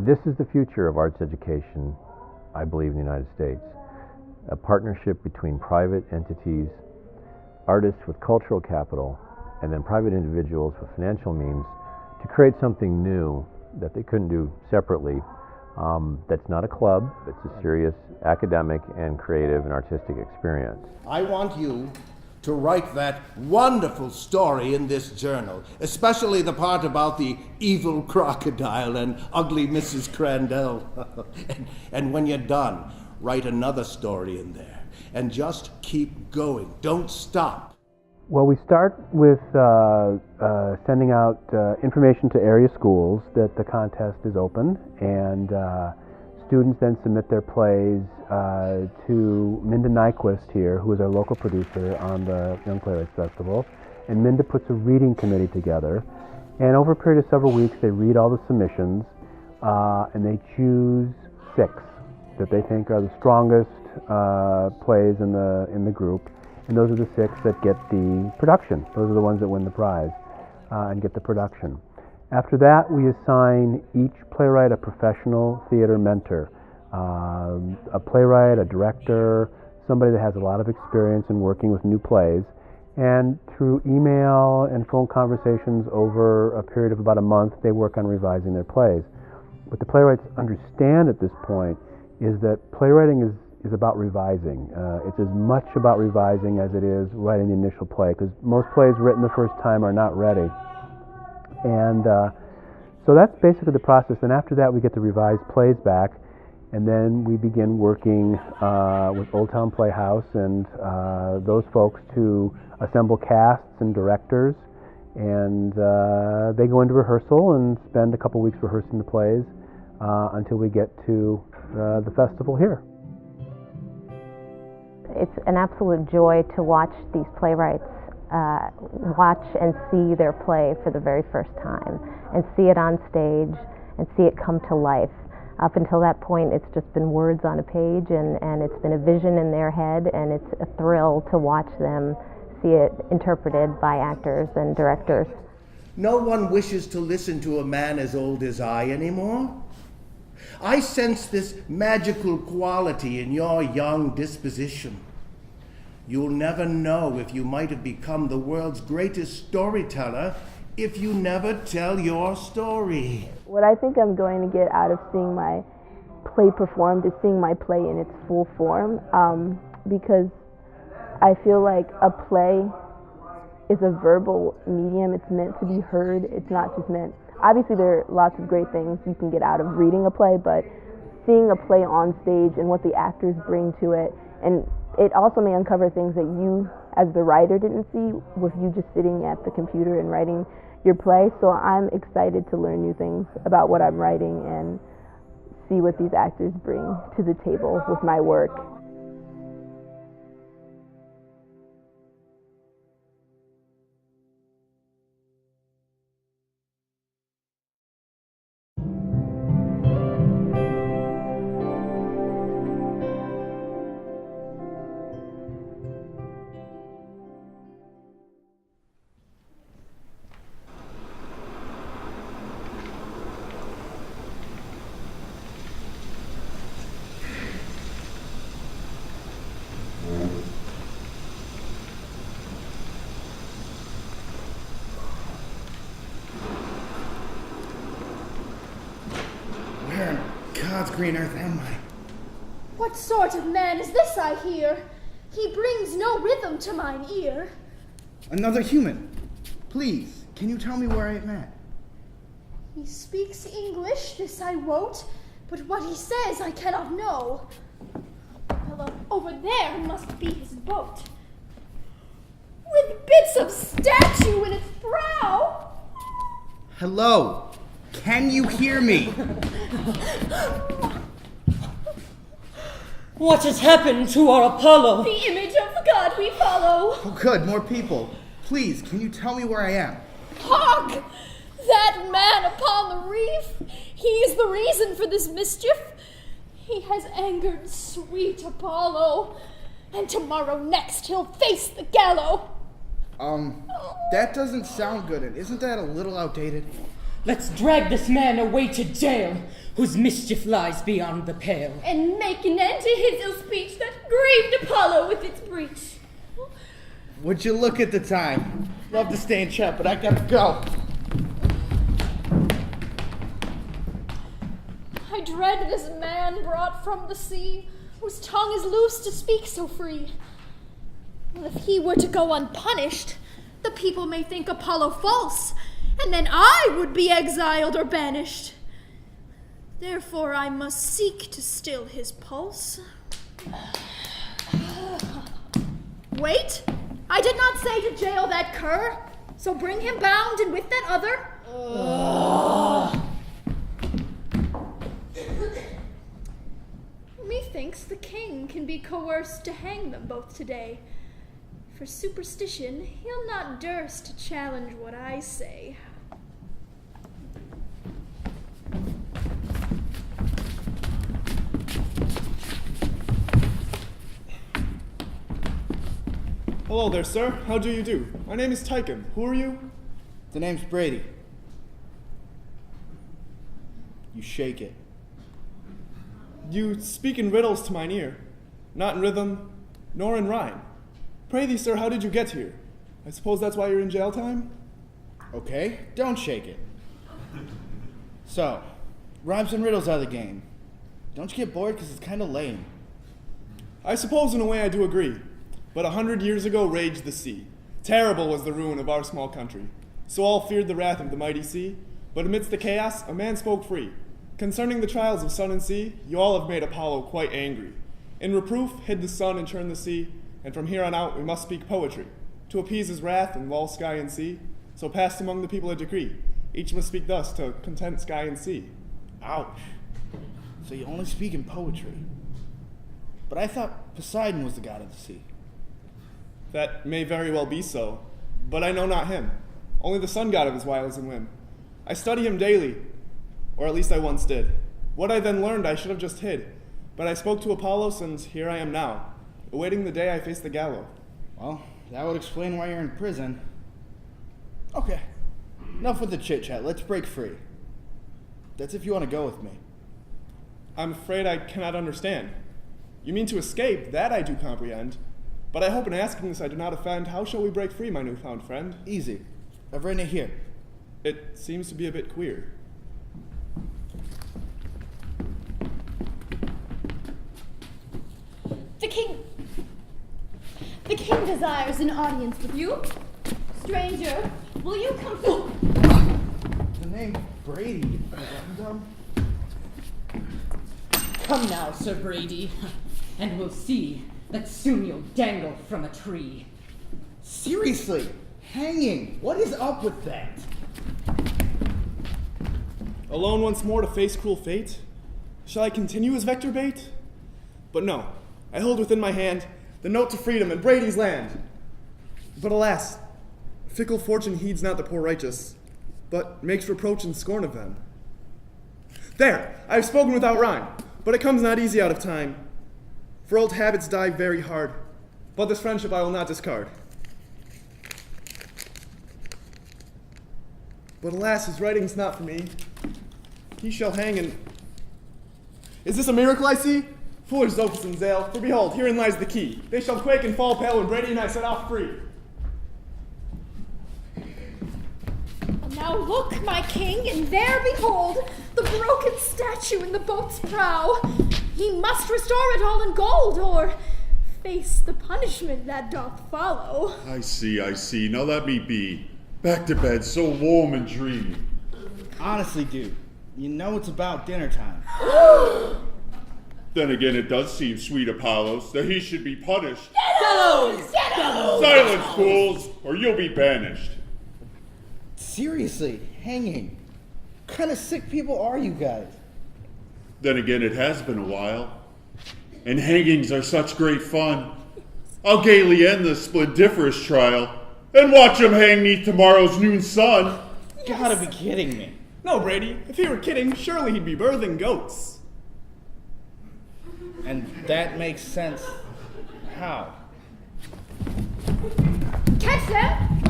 This is the future of arts education, I believe, in the United States. A partnership between private entities, artists with cultural capital, and then private individuals with financial means to create something new that they couldn't do separately. That's not a club, it's a serious academic and creative and artistic experience. I want you to write that wonderful story in this journal, especially the part about the evil crocodile and ugly Mrs. Crandell. and when you're done, write another story in there, and just keep going. Don't stop. Well, we start with sending out information to area schools that the contest is open, and students then submit their plays to Minda Nyquist here, who is our local producer on the Young Playwrights Festival, and Minda puts a reading committee together, and over a period of several weeks they read all the submissions, and they choose 6 that they think are the strongest plays in the group. And those are the 6 that get the production. Those are the ones that win the prize and get the production. After that, we assign each playwright a professional theater mentor. A playwright, a director, somebody that has a lot of experience in working with new plays. And through email and phone conversations over a period of about a month, they work on revising their plays. What the playwrights understand at this point is that playwriting is about revising. It's as much about revising as it is writing the initial play, because most plays written the first time are not ready. And so that's basically the process. And after that, we get the revised plays back, and then we begin working with Old Town Playhouse and those folks to assemble casts and directors. And they go into rehearsal and spend a couple weeks rehearsing the plays until we get to the festival here. It's an absolute joy to watch these playwrights watch and see their play for the very first time, and see it on stage, and see it come to life. Up until that point, it's just been words on a page, and it's been a vision in their head, and it's a thrill to watch them see it interpreted by actors and directors. No one wishes to listen to a man as old as I anymore. I sense this magical quality in your young disposition. You'll never know if you might have become the world's greatest storyteller if you never tell your story. What I think I'm going to get out of seeing my play performed is seeing my play in its full form, because I feel like a play is a verbal medium. It's meant to be heard. It's not just meant... Obviously, there are lots of great things you can get out of reading a play, but seeing a play on stage and what the actors bring to it, and it also may uncover things that you, as the writer, didn't see with you just sitting at the computer and writing your play. So I'm excited to learn new things about what I'm writing and see what these actors bring to the table with my work. God's green earth am I? What sort of man is this I hear? He brings no rhythm to mine ear. Another human. Please, can you tell me where I am at? He speaks English, this I wot, but what he says I cannot know. Well, over there must be his boat, with bits of statue in its prow. Hello? Can you hear me? What has happened to our Apollo? The image of the god we follow. Oh, good, more people. Please, can you tell me where I am? Hark! That man upon the reef, he is the reason for this mischief. He has angered sweet Apollo, and tomorrow next he'll face the gallows. That doesn't sound good, and isn't that a little outdated? Let's drag this man away to jail, whose mischief lies beyond the pale. And make an end to his ill speech that grieved Apollo with its breach. Would you look at the time? Love to stay and chat, but I gotta go. I dread this man brought from the sea, whose tongue is loose to speak so free. Well, if he were to go unpunished, the people may think Apollo false, and then I would be exiled or banished. Therefore I must seek to still his pulse. Wait, I did not say to jail that cur, so bring him bound and with that other. Methinks the king can be coerced to hang them both today. For superstition, he'll not durst to challenge what I say. Hello there, sir. How do you do? My name is Tychon. Who are you? The name's Brady. You shake it. You speak in riddles to mine ear, not in rhythm, nor in rhyme. Pray thee, sir, how did you get here? I suppose that's why you're in jail time? Okay, don't shake it. So, rhymes and riddles are the game. Don't you get bored because it's kind of lame? I suppose in a way I do agree. But 100 years ago raged the sea. Terrible was the ruin of our small country. So all feared the wrath of the mighty sea. But amidst the chaos, a man spoke free. Concerning the trials of sun and sea, you all have made Apollo quite angry. In reproof, hid the sun and turned the sea, and from here on out we must speak poetry, to appease his wrath and lull sky and sea. So passed among the people a decree, each must speak thus to content sky and sea. Ouch. So you only speak in poetry. But I thought Poseidon was the god of the sea. That may very well be so, but I know not him, only the sun god of his wiles and whim. I study him daily, or at least I once did. What I then learned I should have just hid, but I spoke to Apollos, and here I am now, awaiting the day I face the gallows. Well, that would explain why you're in prison. Okay, enough with the chit-chat. Let's break free. That's if you want to go with me. I'm afraid I cannot understand. You mean to escape, that I do comprehend. But I hope in asking this I do not offend. How shall we break free, my newfound friend? Easy. I've written it here. It seems to be a bit queer. The king desires an audience with you. Stranger, will you come to... The name Brady. Come now, Sir Brady, and we'll see that soon you'll dangle from a tree. Seriously, hanging. What is up with that? Alone once more to face cruel fate? Shall I continue as vector bait? But no, I hold within my hand the note to freedom in Brady's land. But alas, fickle fortune heeds not the poor righteous, but makes reproach and scorn of them. There, I have spoken without rhyme, but it comes not easy out of time. For old habits die very hard, but this friendship I will not discard. But alas, his writing's not for me. He shall hang in... Is this a miracle I see? Foolish Zophis and Zale, for behold, herein lies the key. They shall quake and fall pale when Brady and I set off free. Now look, my king, and there behold the broken statue in the boat's prow. Ye must restore it all in gold, or face the punishment that doth follow. I see. Now let me be. Back to bed, so warm and dreamy. Honestly, dude, you know it's about dinner time. Then again, it does seem sweet, Apollos, that he should be punished. Silence, fools, or you'll be banished. Seriously, hanging. What kind of sick people are you guys? Then again, it has been a while. And hangings are such great fun. I'll gaily end this splendiferous trial and watch him hang neath tomorrow's noon sun. You gotta be kidding me. No, Brady, if he were kidding, surely he'd be birthing goats. And that makes sense. How? Catch them!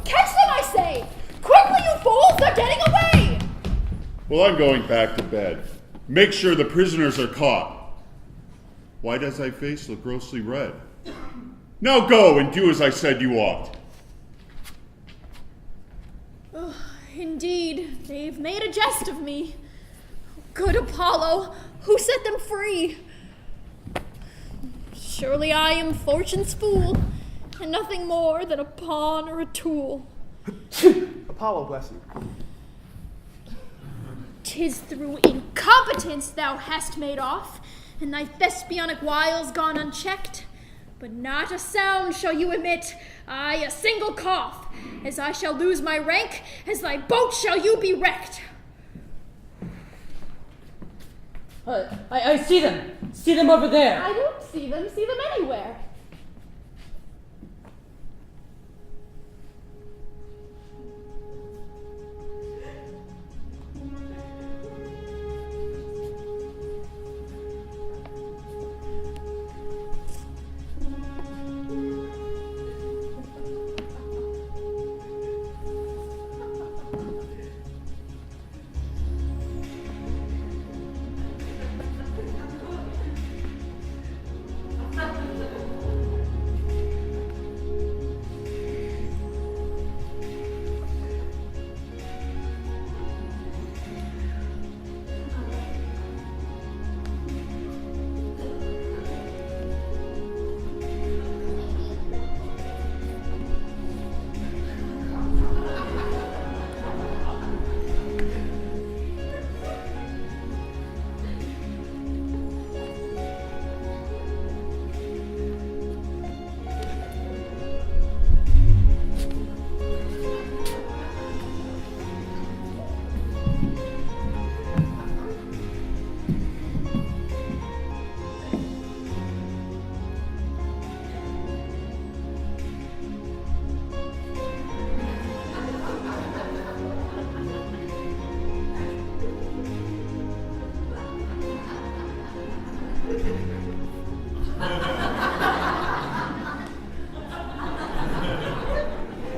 Catch them, I say! Quickly, you fools! They're getting away! Well, I'm going back to bed. Make sure the prisoners are caught. Why does thy face look grossly red? Now go and do as I said you ought. Oh, indeed, they've made a jest of me. Good Apollo, who set them free? Surely I am fortune's fool, and nothing more than a pawn or a tool. Apollo bless you. 'Tis through incompetence thou hast made off, and thy thespionic wiles gone unchecked. But not a sound shall you emit, aye, a single cough, as I shall lose my rank, as thy boat shall you be wrecked. I see them. See them over there. I don't see them anywhere.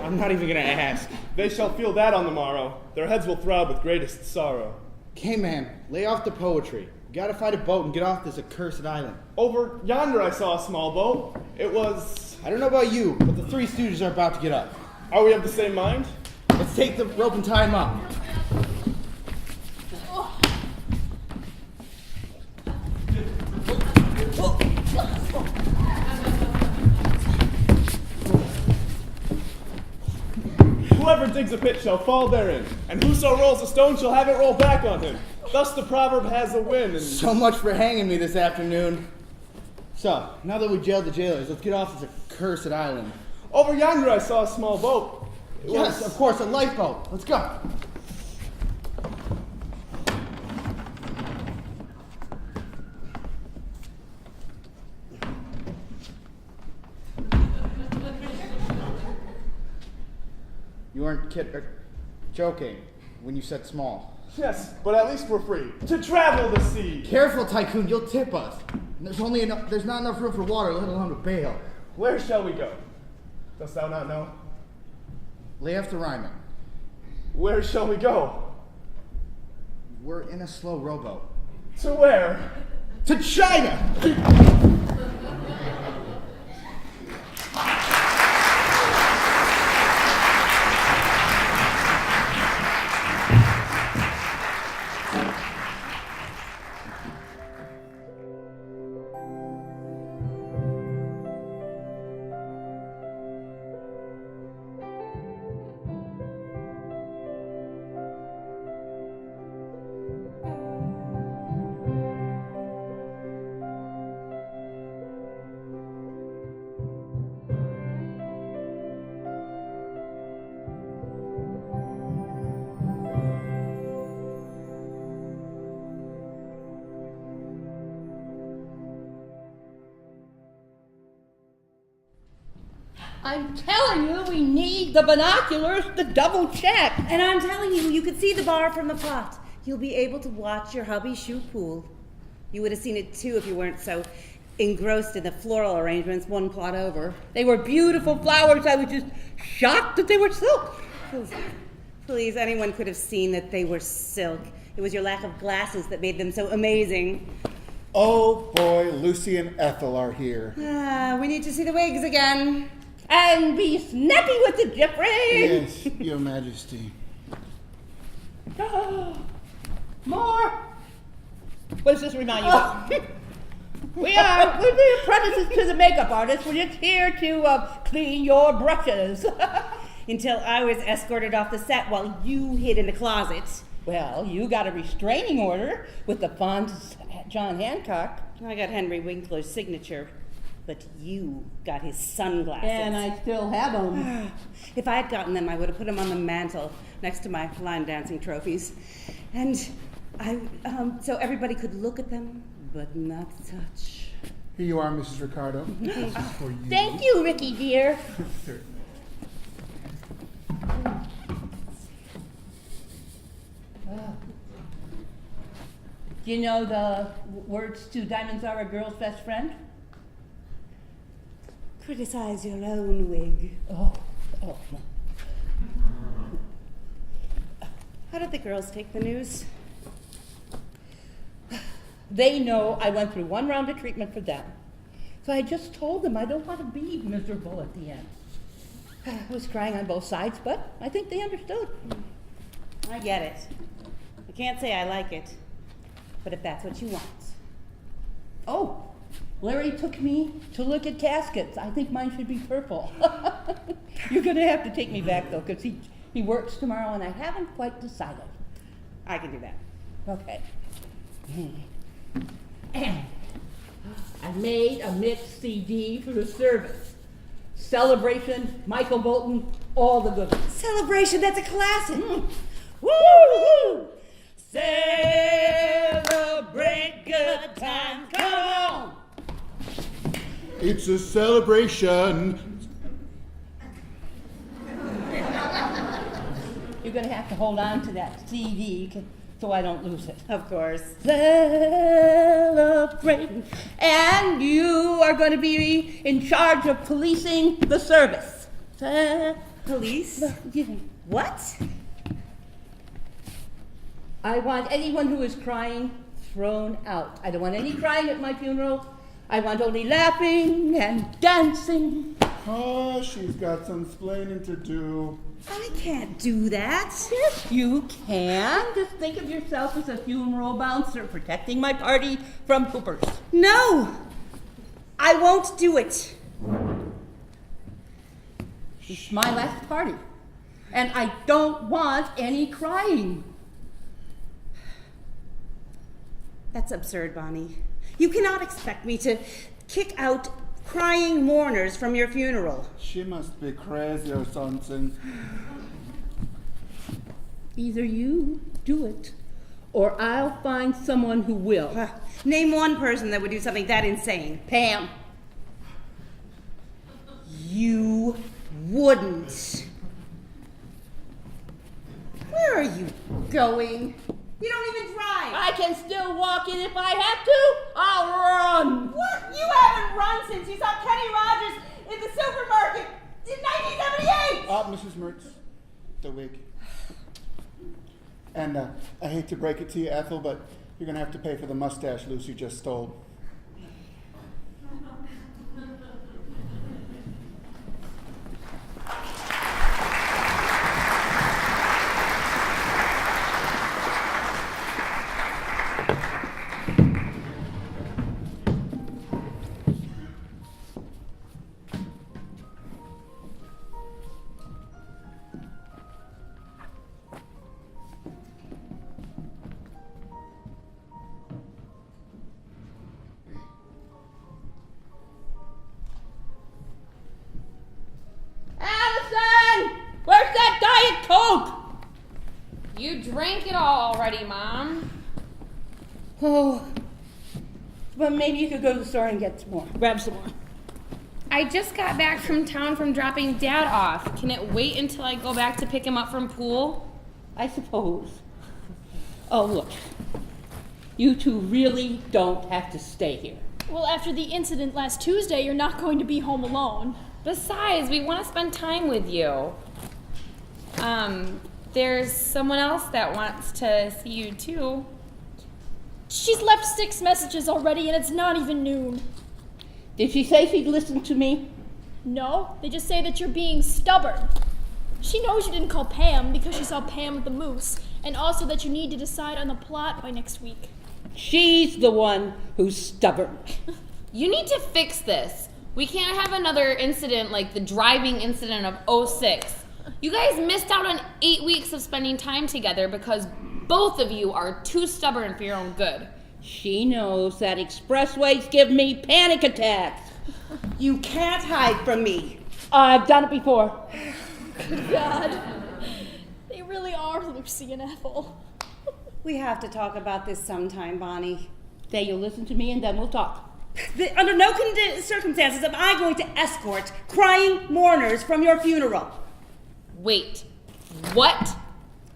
I'm not even gonna ask. They shall feel that on the morrow. Their heads will throb with greatest sorrow. Okay, man, lay off the poetry. We gotta find a boat and get off this accursed island. Over yonder I saw a small boat. It was... I don't know about you, but the three stooges are about to get up. Are we of the same mind? Let's take the rope and tie him up. Whoever digs a pit shall fall therein, and whoso rolls a stone shall have it roll back on him. Thus the proverb has a win, and... So much for hanging me this afternoon. So, now that we jailed the jailers, let's get off this accursed island. Over yonder I saw a small boat. Yes, of course, a lifeboat. Let's go. You weren't joking when you said small. Yes, but at least we're free to travel the sea. Careful, Tycoon, you'll tip us. There's not enough room for water, let alone a bail. Where shall we go? Dost thou not know? Lay after Ryman. Where shall we go? We're in a slow rowboat. To where? To China! I'm telling you, we need the binoculars to double check. And I'm telling you, you could see the bar from the plot. You'll be able to watch your hubby shoot pool. You would have seen it too if you weren't so engrossed in the floral arrangements one plot over. They were beautiful flowers. I was just shocked that they were silk. Please, anyone could have seen that they were silk. It was your lack of glasses that made them so amazing. Oh boy, Lucy and Ethel are here. We need to see the wigs again. And be snappy with the Jeffrey! Yes, Your Majesty. More! What does this remind you of? We're the apprentices to the makeup artist. We're just here to clean your brushes. Until I was escorted off the set while you hid in the closet. Well, you got a restraining order with the fond John Hancock. I got Henry Winkler's signature, but you got his sunglasses. And I still have them. If I had gotten them, I would have put them on the mantle next to my line dancing trophies. And so everybody could look at them, but not touch. Here you are, Mrs. Ricardo. This is for you. Thank you, Ricky dear. Certainly. Do you know the words to Diamonds Are a Girl's Best Friend? Criticize your own wig. Oh. How did the girls take the news? They know I went through one round of treatment for them. So I just told them I don't want to be miserable at the end. I was crying on both sides, but I think they understood. I get it. I can't say I like it, but if that's what you want. Oh, Larry took me to look at caskets. I think mine should be purple. You're going to have to take me back, though, because he works tomorrow, and I haven't quite decided. I can do that. Okay. I made a mixed CD for the service. Celebration, Michael Bolton, all the good ones. Celebration, that's a classic. Woo! Celebrate good times, come on! It's a celebration. You're going to have to hold on to that CD so I don't lose it. Of course. Celebrate. And you are going to be in charge of policing the service. Police? What? I want anyone who is crying thrown out. I don't want any crying at my funeral. I want only laughing and dancing. Oh, she's got some splaining to do. I can't do that. Yes, you can. Just think of yourself as a funeral bouncer protecting my party from poopers. No! I won't do it. It's my last party. And I don't want any crying. That's absurd, Bonnie. You cannot expect me to kick out crying mourners from your funeral. She must be crazy or something. Either you do it, or I'll find someone who will. Name one person that would do something that insane. Pam. You wouldn't. Where are you going? You don't even drive. I can still walk in if I have to. I'll run. What? You haven't run since you saw Kenny Rogers in the supermarket in 1978. Mrs. Mertz, the wig. And I hate to break it to you, Ethel, but you're going to have to pay for the mustache Lucy just stole. Where's that Diet Coke? You drank it all already, Mom. Oh, but maybe you could go to the store and get some more. Grab some more. I just got back from town from dropping Dad off. Can it wait until I go back to pick him up from pool? I suppose. Oh, look. You two really don't have to stay here. Well, after the incident last Tuesday, you're not going to be home alone. Besides, we want to spend time with you. There's someone else that wants to see you too. She's left 6 messages already and it's not even noon. Did she say she'd listen to me? No, they just say that you're being stubborn. She knows you didn't call Pam because she saw Pam with the moose, and also that you need to decide on the plot by next week. She's the one who's stubborn. You need to fix this. We can't have another incident like the driving incident of '06. You guys missed out on 8 weeks of spending time together because both of you are too stubborn for your own good. She knows that expressways give me panic attacks. You can't hide from me. I've done it before. Good God. They really are Lucy and Ethel. We have to talk about this sometime, Bonnie. Say you'll listen to me and then we'll talk. Under no circumstances am I going to escort crying mourners from your funeral. Wait, what?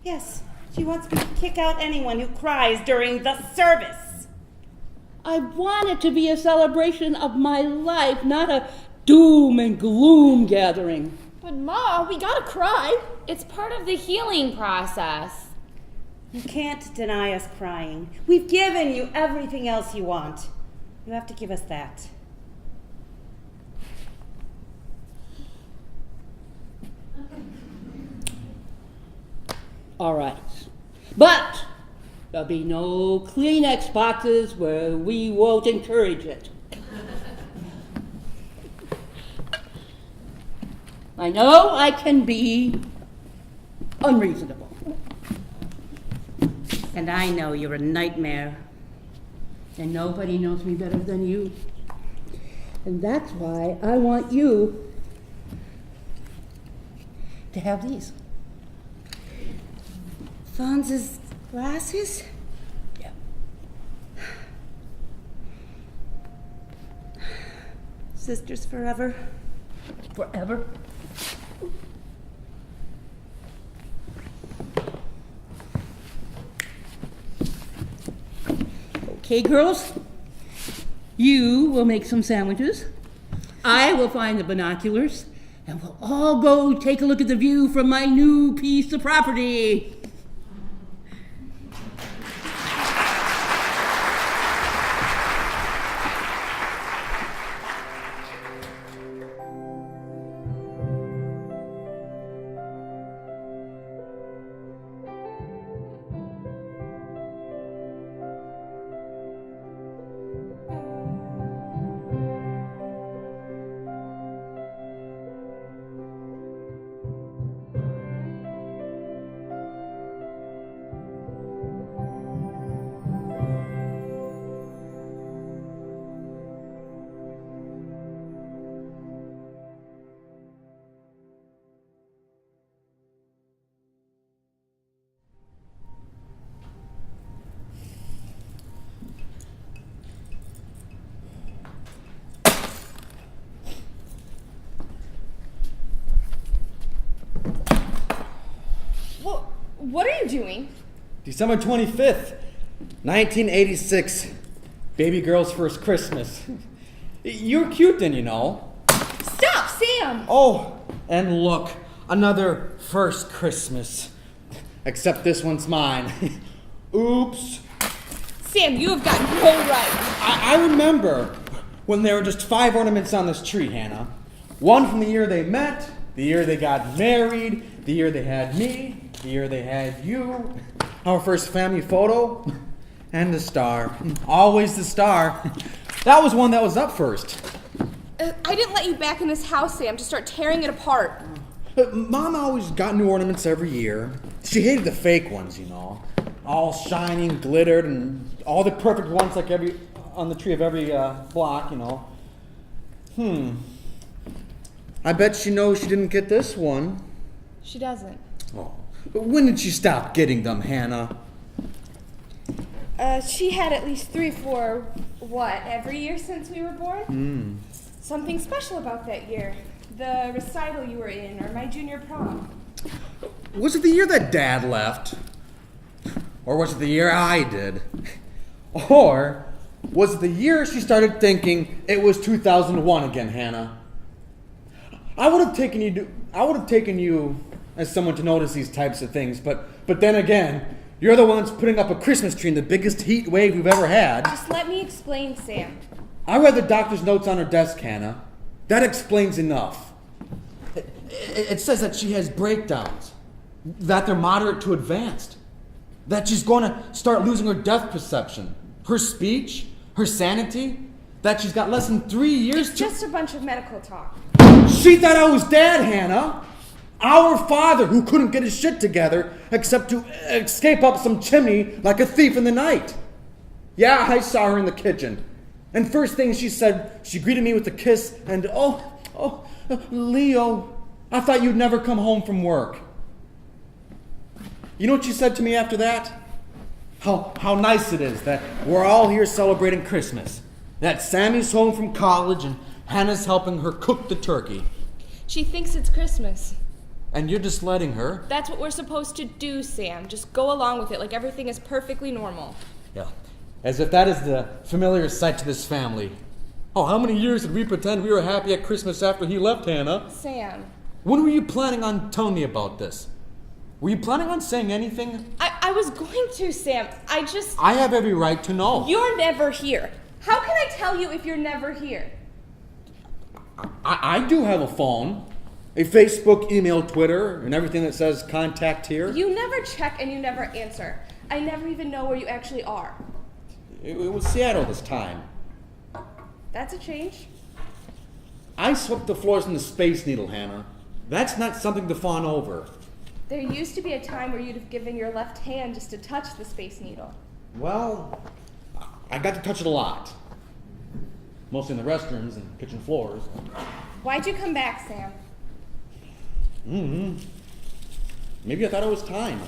Yes, she wants me to kick out anyone who cries during the service. I want it to be a celebration of my life, not a doom and gloom gathering. But Ma, we gotta cry. It's part of the healing process. You can't deny us crying. We've given you everything else you want. You have to give us that. All right. But there'll be no Kleenex boxes where we won't encourage it. I know I can be unreasonable. And I know you're a nightmare. And nobody knows me better than you. And that's why I want you to have these. Fonz's glasses? Yeah. Sisters forever? Forever? Okay, girls. You will make some sandwiches. I will find the binoculars. And we'll all go take a look at the view from my new piece of property. What are you doing? December 25th, 1986. Baby girl's first Christmas. You're cute then, you know. Stop, Sam! Oh, and look, another first Christmas. Except this one's mine. Oops. Sam, you have got no right. I remember when there were just 5 ornaments on this tree, Hannah. One from the year they met, the year they got married, the year they had me, the year they had you, our first family photo, and the star. Always the star. That was one that was up first. I didn't let you back in this house, Sam, to start tearing it apart. Mom always got new ornaments every year. She hated the fake ones, you know. All shiny and glittered, and all the perfect ones like on the tree of every block, you know. I bet she knows she didn't get this one. She doesn't. Oh. When did she stop getting them, Hannah? She had at least 3 for, every year since we were born? Something special about that year. The recital you were in, or my junior prom. Was it the year that Dad left? Or was it the year I did? Or was it the year she started thinking it was 2001 again, Hannah? I would have taken you as someone to notice these types of things, but then again, you're the one that's putting up a Christmas tree in the biggest heat wave we've ever had. Just let me explain, Sam. I read the doctor's notes on her desk, Hannah. That explains enough. It says that she has breakdowns, that they're moderate to advanced, that she's going to start losing her depth perception, her speech, her sanity, that she's got less than 3 years It's just a bunch of medical talk. She thought I was Dad, Hannah. Our father who couldn't get his shit together except to escape up some chimney like a thief in the night. Yeah, I saw her in the kitchen. And first thing she said, she greeted me with a kiss and, oh, Leo, I thought you'd never come home from work. You know what she said to me after that? How nice it is that we're all here celebrating Christmas. That Sammy's home from college and Hannah's helping her cook the turkey. She thinks it's Christmas. And you're just letting her? That's what we're supposed to do, Sam. Just go along with it like everything is perfectly normal. Yeah. As if that is the familiar sight to this family. Oh, how many years did we pretend we were happy at Christmas after he left, Hannah? Sam. When were you planning on telling me about this? Were you planning on saying anything? I was going to, Sam. I have every right to know. You're never here. How can I tell you if you're never here? I do have a phone. A Facebook, email, Twitter, and everything that says contact here. You never check and you never answer. I never even know where you actually are. It was Seattle this time. That's a change. I swept the floors in the Space Needle, Hannah. That's not something to fawn over. There used to be a time where you'd have given your left hand just to touch the Space Needle. Well, I got to touch it a lot. Mostly in the restrooms and kitchen floors. Why'd you come back, Sam? Maybe I thought it was time.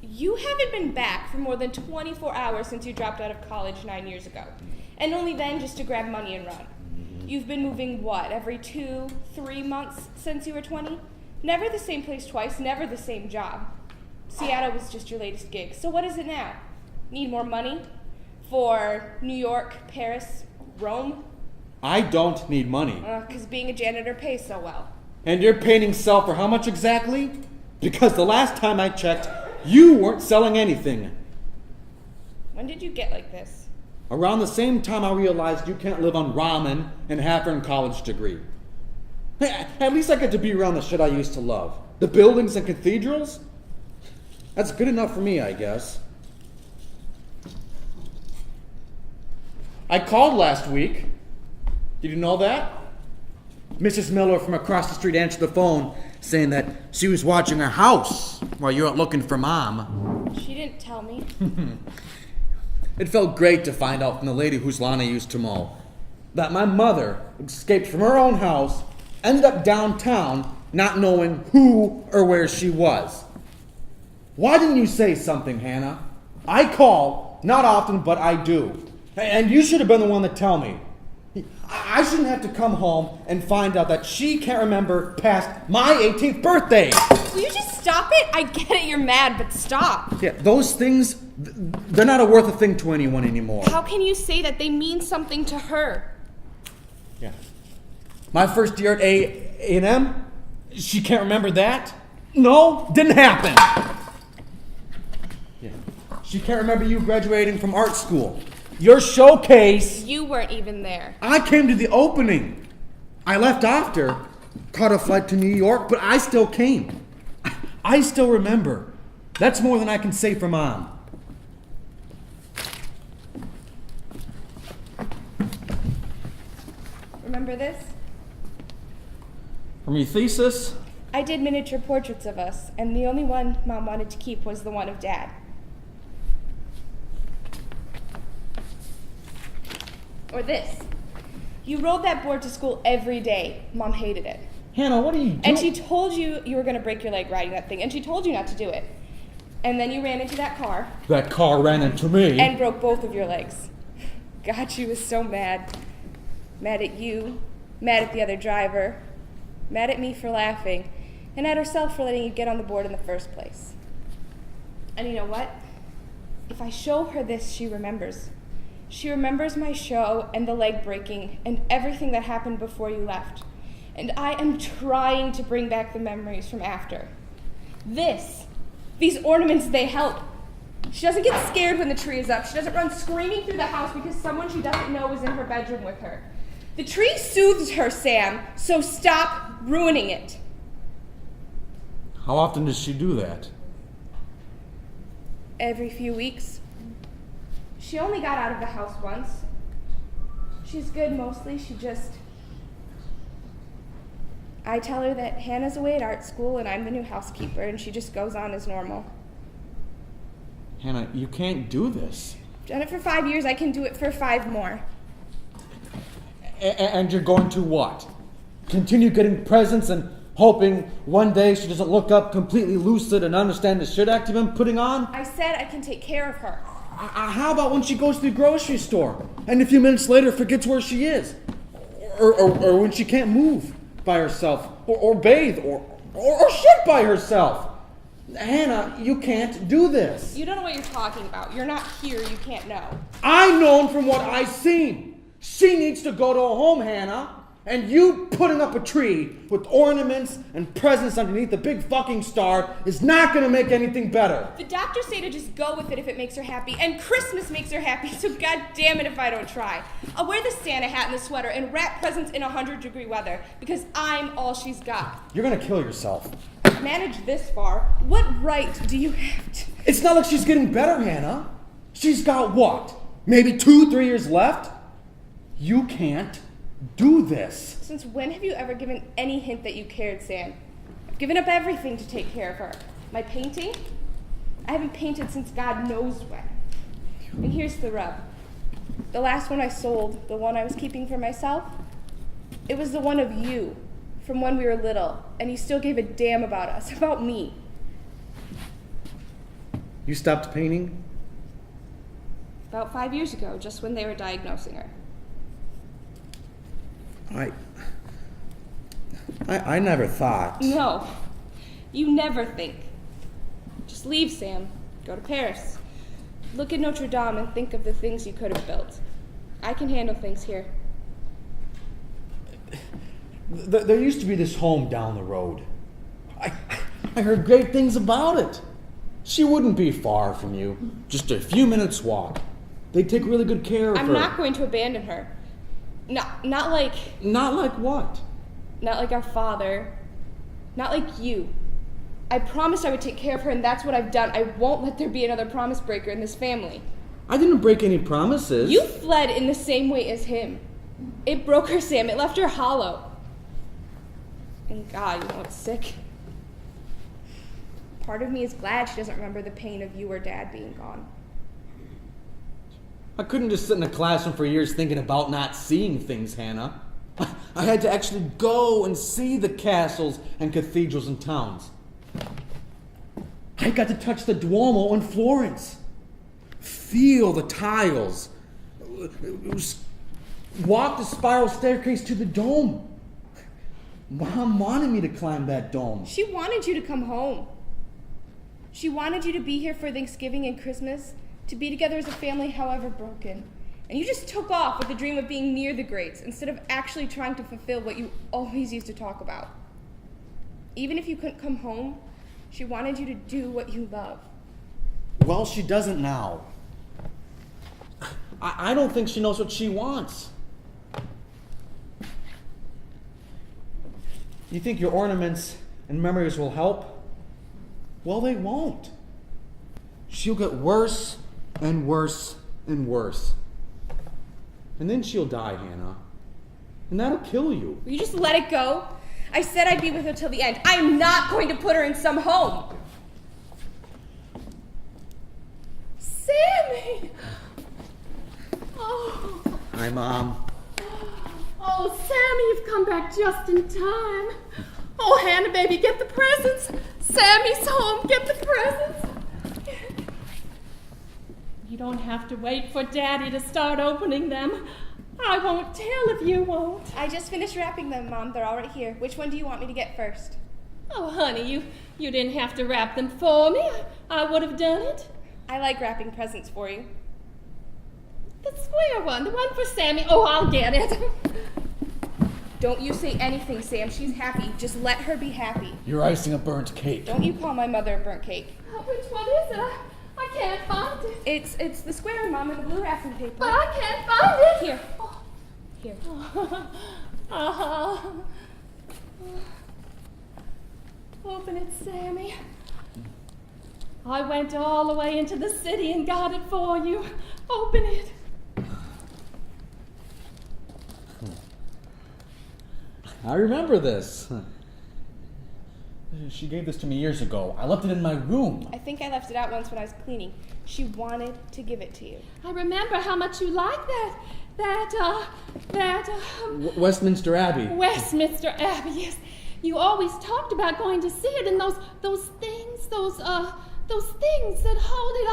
You haven't been back for more than 24 hours since you dropped out of college 9 years ago. And only then just to grab money and run. You've been moving, what, every 2-3 months since you were 20? Never the same place twice, never the same job. Seattle was just your latest gig. So what is it now? Need more money? For New York, Paris, Rome? I don't need money. 'Cause being a janitor pays so well. And you're painting sell for how much exactly? Because the last time I checked, you weren't selling anything. When did you get like this? Around the same time I realized you can't live on ramen and half-earned college degree. Hey, at least I get to be around the shit I used to love. The buildings and cathedrals? That's good enough for me, I guess. I called last week. Did you know that? Mrs. Miller from across the street answered the phone saying that she was watching her house while you were out looking for Mom. She didn't tell me. It felt great to find out from the lady whose lawn I used to mow that my mother escaped from her own house, ended up downtown, not knowing who or where she was. Why didn't you say something, Hannah? I call, not often, but I do. And you should have been the one to tell me. I shouldn't have to come home and find out that she can't remember past my 18th birthday. Will you just stop it? I get it, you're mad, but stop. Yeah, those things, they're not worth a thing to anyone anymore. How can you say that? They mean something to her. Yeah. My first year at A&M, she can't remember that? No, didn't happen. Yeah. She can't remember you graduating from art school. Your showcase. You weren't even there. I came to the opening. I left after, caught a flight to New York, but I still came. I still remember. That's more than I can say for Mom. Remember this? From your thesis? I did miniature portraits of us, and the only one Mom wanted to keep was the one of Dad. Or this. You rode that board to school every day. Mom hated it. Hannah, what are you doing? And she told you you were going to break your leg riding that thing, and she told you not to do it. And then you ran into that car. That car ran into me. And broke both of your legs. God, she was so mad. Mad at you, mad at the other driver, mad at me for laughing, and at herself for letting you get on the board in the first place. And you know what? If I show her this, she remembers. She remembers my show and the leg breaking and everything that happened before you left. and I am trying to bring back the memories from after. These ornaments, they help. She doesn't get scared when the tree is up. She doesn't run screaming through the house because someone she doesn't know is in her bedroom with her. The tree soothes her, Sam, so stop ruining it. How often does she do that? Every few weeks. She only got out of the house once. She's good mostly. I tell her that Hannah's away at art school and I'm the new housekeeper, and she just goes on as normal. Hannah, you can't do this. I've done it for 5 years. I can do it for 5 more. And you're going to what? Continue getting presents and hoping one day she doesn't look up completely lucid and understand the shit act you've been putting on? I said I can take care of her. How about when she goes to the grocery store and a few minutes later forgets where she is? Or when she can't move by herself, or bathe, or shit by herself? Hannah, you can't do this. You don't know what you're talking about. You're not here. You can't know. I know from what I've seen. She needs to go to a home, Hannah. And you putting up a tree with ornaments and presents underneath the big fucking star is not going to make anything better. The doctors say to just go with it if it makes her happy, and Christmas makes her happy, so god damn it if I don't try. I'll wear the Santa hat and the sweater and wrap presents in 100-degree weather because I'm all she's got. You're going to kill yourself. Managed this far. What right do you have to... It's not like she's getting better, Hannah. She's got what? Maybe 2-3 years left? You can't do this. Since when have you ever given any hint that you cared, Sam? I've given up everything to take care of her. My painting? I haven't painted since God knows when. And here's the rub. The last one I sold, the one I was keeping for myself, it was the one of you, from when we were little, and you still gave a damn about us, about me. You stopped painting? About 5 years ago, just when they were diagnosing her. I never thought. No, you never think. Just leave, Sam. Go to Paris. Look at Notre Dame and think of the things you could have built. I can handle things here. There used to be this home down the road. I heard great things about it. She wouldn't be far from you. Just a few minutes walk. They'd take really good care of her. I'm not going to abandon her. Not like... Not like what? Not like our father. Not like you. I promised I would take care of her, and that's what I've done. I won't let there be another promise breaker in this family. I didn't break any promises. You fled in the same way as him. It broke her, Sam. It left her hollow. And God, you know what's sick? Part of me is glad she doesn't remember the pain of you or Dad being gone. I couldn't just sit in a classroom for years thinking about not seeing things, Hannah. I had to actually go and see the castles and cathedrals and towns. I got to touch the Duomo in Florence. Feel the tiles. Walk the spiral staircase to the dome. Mom wanted me to climb that dome. She wanted you to come home. She wanted you to be here for Thanksgiving and Christmas, to be together as a family, however broken. And you just took off with the dream of being near the greats instead of actually trying to fulfill what you always used to talk about. Even if you couldn't come home, she wanted you to do what you love. Well, she doesn't now. I don't think she knows what she wants. You think your ornaments and memories will help? Well, they won't. She'll get worse and worse and worse. And then she'll die, Hannah. And that'll kill you. Will you just let it go? I said I'd be with her till the end. I'm not going to put her in some home. Sammy! Oh. Hi, Mom. Oh, Sammy, you've come back just in time. Oh, Hannah, baby, get the presents. Sammy's home, get the presents. You don't have to wait for Daddy to start opening them. I won't tell if you won't. I just finished wrapping them, Mom. They're all right here. Which one do you want me to get first? Oh, honey, you didn't have to wrap them for me. I would have done it. I like wrapping presents for you. The square one, the one for Sammy. Oh, I'll get it. Don't you say anything, Sam. She's happy. Just let her be happy. You're icing a burnt cake. Don't you call my mother a burnt cake. Which one is it? I can't find it. It's the square, Mom, in the blue wrapping paper. But I can't find it. Here. Here. Open it, Sammy. I went all the way into the city and got it for you. Open it. I remember this. She gave this to me years ago. I left it in my room. I think I left it out once when I was cleaning. She wanted to give it to you. I remember how much you liked Westminster Abbey. Westminster Abbey, yes. You always talked about going to see it, and those things that hold it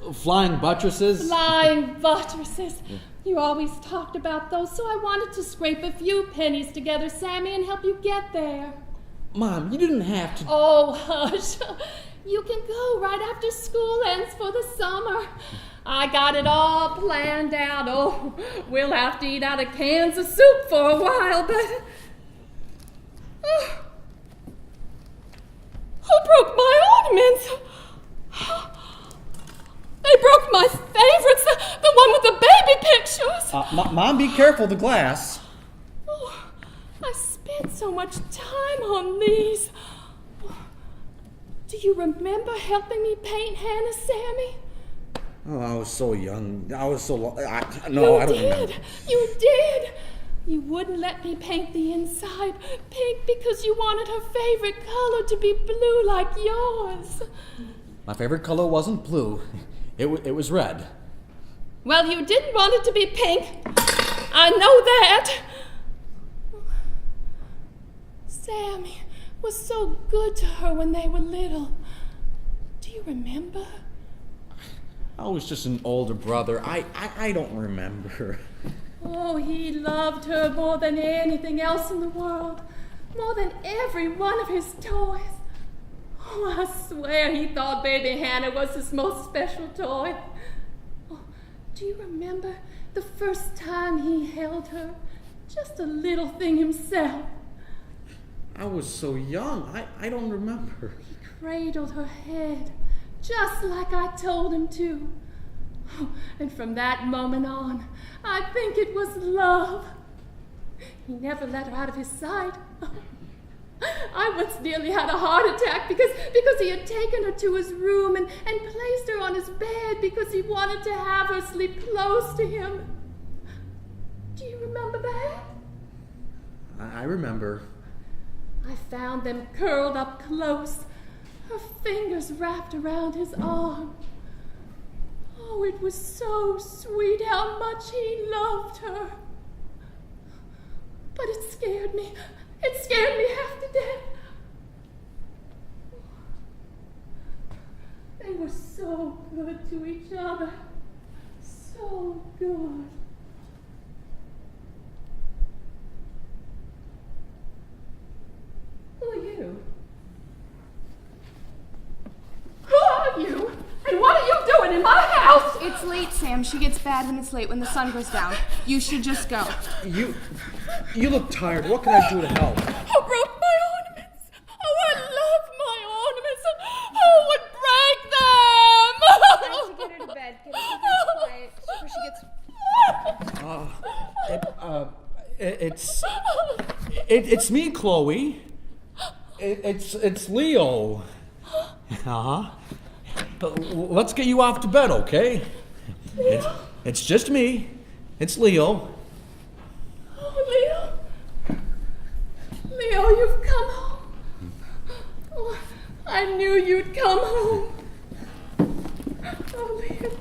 up. Flying buttresses. Flying buttresses. You always talked about those, so I wanted to scrape a few pennies together, Sammy, and help you get there. Mom, you didn't have to. Oh, hush. You can go right after school ends for the summer. I got it all planned out. Oh, we'll have to eat out of cans of soup for a while, but... Who broke my ornaments? They broke my favorites, the one with the baby pictures. Mom, be careful, the glass. Oh, I spent so much time on these. Do you remember helping me paint Hannah, Sammy? Oh, I was so young. I was so... I don't remember. You did. You wouldn't let me paint the inside pink because you wanted her favorite color to be blue like yours. My favorite color wasn't blue. It was red. Well, you didn't want it to be pink. I know that. Sammy was so good to her when they were little. Do you remember? I was just an older brother. I don't remember. Oh, he loved her more than anything else in the world. More than every one of his toys. Oh, I swear he thought baby Hannah was his most special toy. Oh, do you remember the first time he held her? Just a little thing himself. I was so young. I don't remember. He cradled her head, just like I told him to. Oh, and from that moment on, I think it was love. He never let her out of his sight. I once nearly had a heart attack because he had taken her to his room and placed her on his bed because he wanted to have her sleep close to him. Do you remember that? I remember. I found them curled up close, her fingers wrapped around his arm. Oh, it was so sweet how much he loved her. But it scared me. It scared me half to death. They were so good to each other. So good. Who are you? Who are you? And what are you doing in my house? It's late, Sam. She gets bad when it's late, when the sun goes down. You should just go. You look tired. What can I do to help? Who broke my ornaments? Oh, I love my ornaments. Who would break them? I should get her to bed. Get her quiet before she gets... It's me, Chloe. It's Leo. Uh-huh. Let's get you off to bed, okay? It's just me. It's Leo. Oh, Leo, you've come home. Oh, I knew you'd come home. Oh, Leo.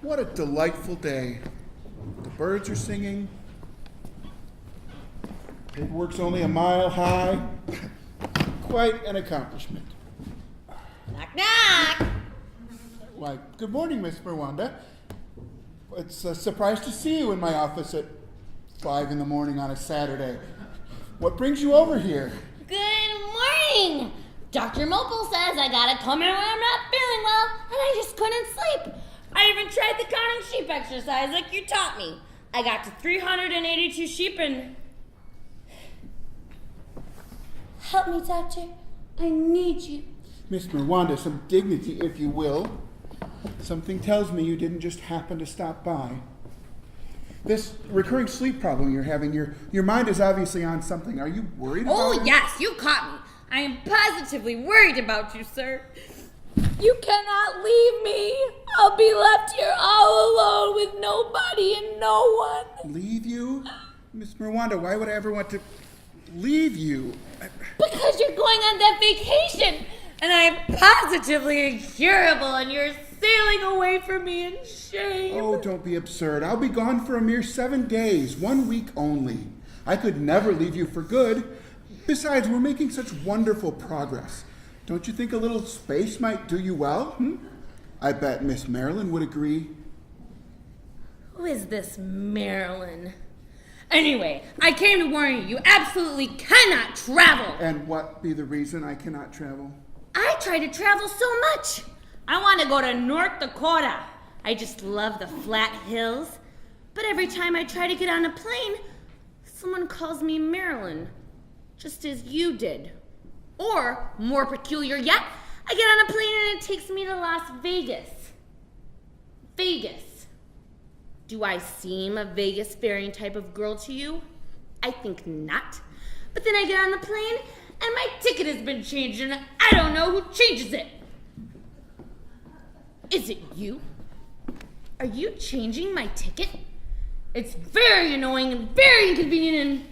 What a delightful day. The birds are singing. Paperwork's only a mile high. Quite an accomplishment. Knock, knock! Why, good morning, Miss Mirwanda. It's a surprise to see you in my office at 5 in the morning on a Saturday. What brings you over here? Good morning! Dr. Mopel says I gotta come in when I'm not feeling well, and I just couldn't sleep. I even tried the counting sheep exercise like you taught me. I got to 382 sheep and... Help me, doctor. I need you. Miss Mirwanda, some dignity, if you will. Something tells me you didn't just happen to stop by. This recurring sleep problem you're having, your mind is obviously on something. Are you worried about it? Oh, yes, you caught me. I am positively worried about you, sir. You cannot leave me. I'll be left here all alone with nobody and no one. Leave you? Miss Mirwanda, why would I ever want to leave you? Because you're going on that vacation, and I am positively incurable, and you're sailing away from me in shame. Oh, don't be absurd. I'll be gone for a mere 7 days, 1 week only. I could never leave you for good. Besides, we're making such wonderful progress. Don't you think a little space might do you well? I bet Miss Marilyn would agree. Who is this Marilyn? Anyway, I came to warn you, you absolutely cannot travel. And what be the reason I cannot travel? I try to travel so much. I want to go to North Dakota. I just love the flat hills. But every time I try to get on a plane, someone calls me Marilyn, just as you did. Or, more peculiar yet, I get on a plane and it takes me to Las Vegas. Vegas. Do I seem a Vegas-faring type of girl to you? I think not. But then I get on the plane and my ticket has been changed and I don't know who changes it. Is it you? Are you changing my ticket? It's very annoying and very inconvenient and...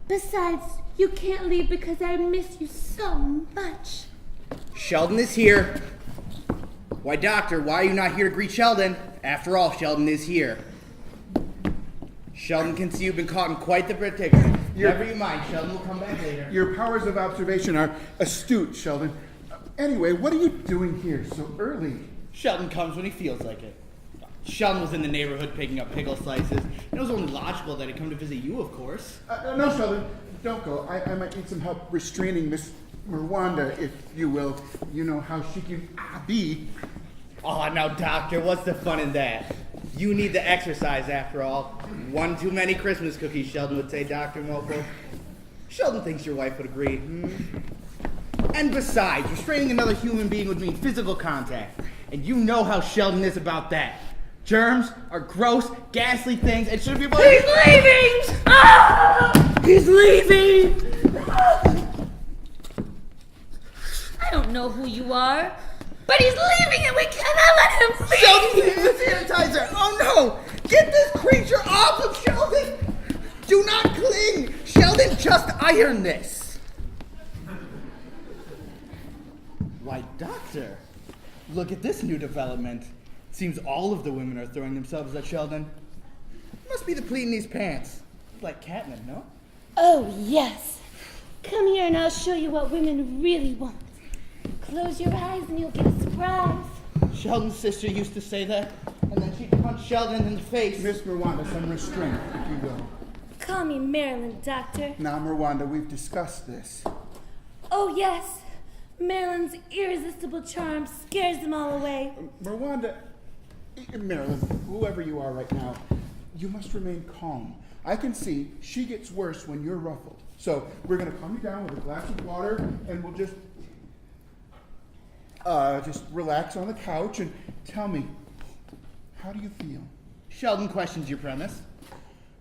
Besides, you can't leave because I miss you so much. Sheldon is here. Why, Doctor, why are you not here to greet Sheldon? After all, Sheldon is here. Sheldon can see you've been caught in quite the predicament. Never you mind, Sheldon will come back later. Your powers of observation are astute, Sheldon. Anyway, what are you doing here so early? Sheldon comes when he feels like it. Sheldon was in the neighborhood picking up pickle slices. It was only logical that he'd come to visit you, of course. No, Sheldon, don't go. I might need some help restraining Miss Mirwanda, if you will. You know how she can be. Oh, now, Doctor, what's the fun in that? You need the exercise, after all. One too many Christmas cookies, Sheldon would say, Dr. Mopel. Sheldon thinks your wife would agree. And besides, restraining another human being would mean physical contact. And you know how Sheldon is about that. Germs are gross, ghastly things, and should be able to... He's leaving! Ah! He's leaving! I don't know who you are, but he's leaving and we cannot let him leave! Sheldon, you need the sanitizer! Oh no! Get this creature off of Sheldon! Do not cling! Sheldon, just iron this! Why, Doctor, look at this new development. Seems all of the women are throwing themselves at Sheldon. Must be the pleat in these pants. Like catnip, no? Oh, yes. Come here and I'll show you what women really want. Close your eyes and you'll get a surprise. Sheldon's sister used to say that, and then she'd punch Sheldon in the face. Miss Mirwanda, some restraint, if you will. Call me Marilyn, Doctor. Now, Mirwanda, we've discussed this. Oh, yes. Marilyn's irresistible charm scares them all away. Mirwanda, Marilyn, whoever you are right now, you must remain calm. I can see she gets worse when you're ruffled. So we're going to calm you down with a glass of water, and we'll just relax on the couch and tell me, how do you feel? Sheldon questions your premise.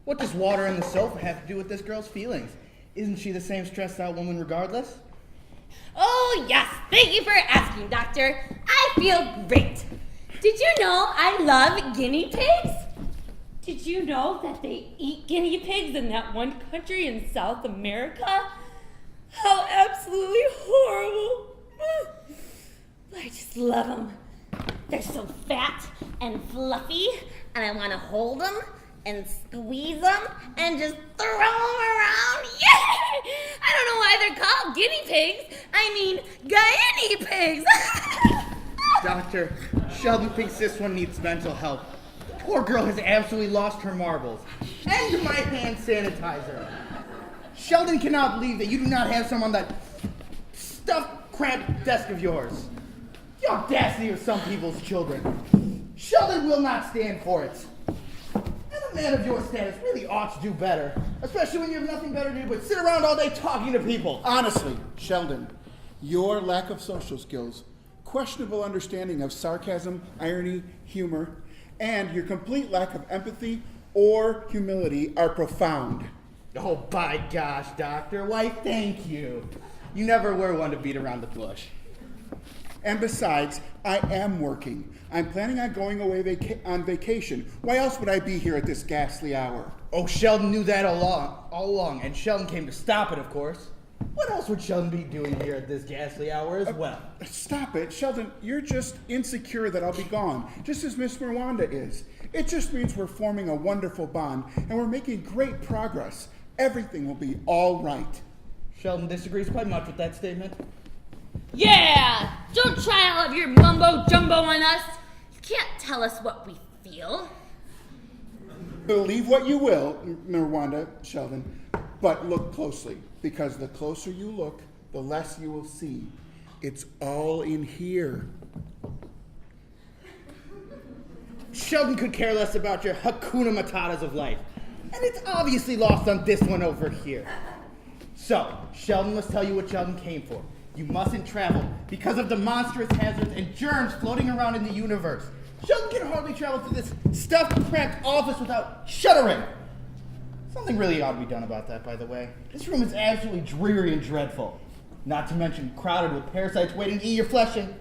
What does water and the sofa have to do with this girl's feelings? Isn't she the same stressed out woman regardless? Oh, yes. Thank you for asking, Doctor. I feel great. Did you know I love guinea pigs? Did you know that they eat guinea pigs in that one country in South America? How absolutely horrible. I just love them. They're so fat and fluffy, and I want to hold them and squeeze them and just throw them around. Yeah! I don't know why they're called guinea pigs. I mean, guinea pigs. Doctor, Sheldon thinks this one needs mental help. Poor girl has absolutely lost her marbles. And my hand sanitizer. Sheldon cannot believe that you do not have some on that stuffed, cramped desk of yours. The audacity of some people's children. Sheldon will not stand for it. And a man of your status really ought to do better, especially when you have nothing better to do but sit around all day talking to people. Honestly, Sheldon, your lack of social skills, questionable understanding of sarcasm, irony, humor, and your complete lack of empathy or humility are profound. Oh, by gosh, Doctor. Why, thank you. You never were one to beat around the bush. And besides, I am working. I'm planning on going away on vacation. Why else would I be here at this ghastly hour? Oh, Sheldon knew that all along, and Sheldon came to stop it, of course. What else would Sheldon be doing here at this ghastly hour as well? Stop it, Sheldon. You're just insecure that I'll be gone, just as Miss Miranda is. It just means we're forming a wonderful bond, and we're making great progress. Everything will be all right. Sheldon disagrees quite much with that statement. Yeah! Don't try all of your mumbo jumbo on us. You can't tell us what we feel. Believe what you will, Miranda, Sheldon, but look closely, because the closer you look, the less you will see. It's all in here. Sheldon could care less about your Hakuna Matatas of life, and it's obviously lost on this one over here. So, Sheldon must tell you what Sheldon came for. You mustn't travel because of the monstrous hazards and germs floating around in the universe. Sheldon can hardly travel through this stuffed, cramped office without shuddering. Something really ought to be done about that, by the way. This room is absolutely dreary and dreadful. Not to mention crowded with parasites waiting to eat your flesh and...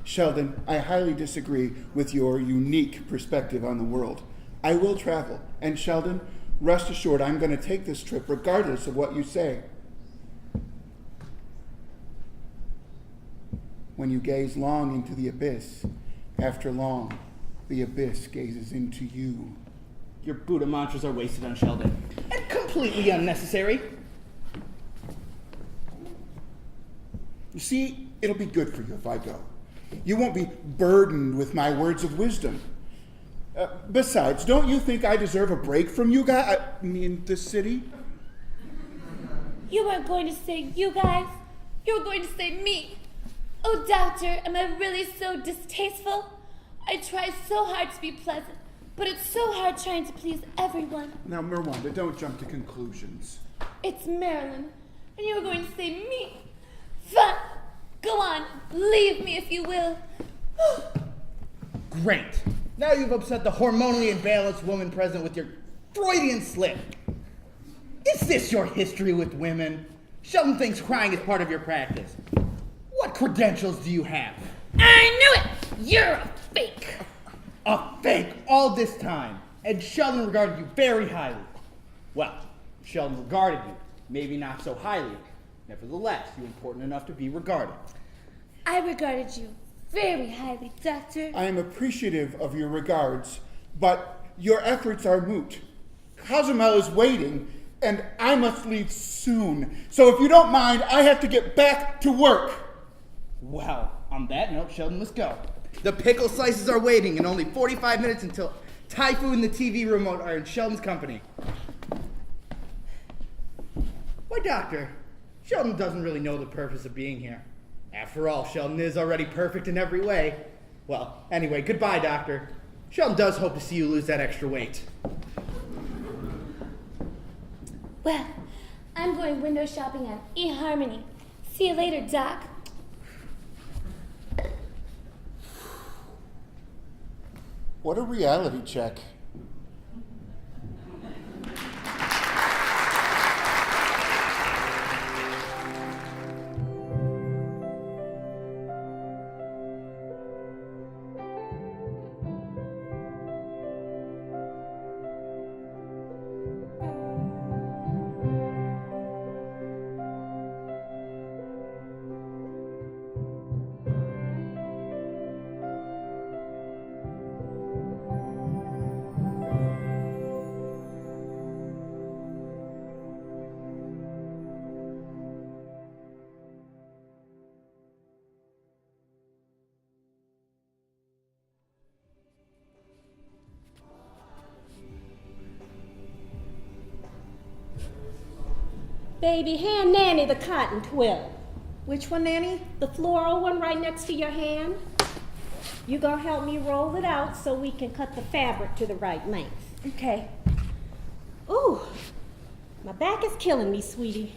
Sheldon, I highly disagree with your unique perspective on the world. I will travel, and Sheldon, rest assured I'm going to take this trip regardless of what you say. When you gaze long into the abyss, after long, the abyss gazes into you. Your Buddha mantras are wasted on Sheldon, and completely unnecessary. You see, it'll be good for you if I go. You won't be burdened with my words of wisdom. Besides, don't you think I deserve a break from you guys? I mean, this city? You weren't going to say you guys. You were going to say me. Oh, Doctor, am I really so distasteful? I try so hard to be pleasant, but it's so hard trying to please everyone. Now, Miranda, don't jump to conclusions. It's Marilyn, and you were going to say me. Fine. Go on, leave me if you will. Great. Now you've upset the hormonally imbalanced woman present with your Freudian slip. Is this your history with women? Sheldon thinks crying is part of your practice. What credentials do you have? I knew it! You're a fake! A fake all this time. And Sheldon regarded you very highly. Well, Sheldon regarded you, maybe not so highly. Nevertheless, you're important enough to be regarded. I regarded you very highly, Doctor. I am appreciative of your regards, but your efforts are moot. Cozumel is waiting, and I must leave soon. So if you don't mind, I have to get back to work. Well, on that note, Sheldon must go. The pickle slices are waiting, and only 45 minutes until Typhoon and the TV remote are in Sheldon's company. Why, Doctor, Sheldon doesn't really know the purpose of being here. After all, Sheldon is already perfect in every way. Well, anyway, goodbye, Doctor. Sheldon does hope to see you lose that extra weight. Well, I'm going window shopping on eHarmony. See you later, Doc. What a reality check. Baby, hand Nanny the cotton twill. Which one, Nanny? The floral one right next to your hand. You gonna help me roll it out so we can cut the fabric to the right length. Okay. Ooh, my back is killing me, sweetie.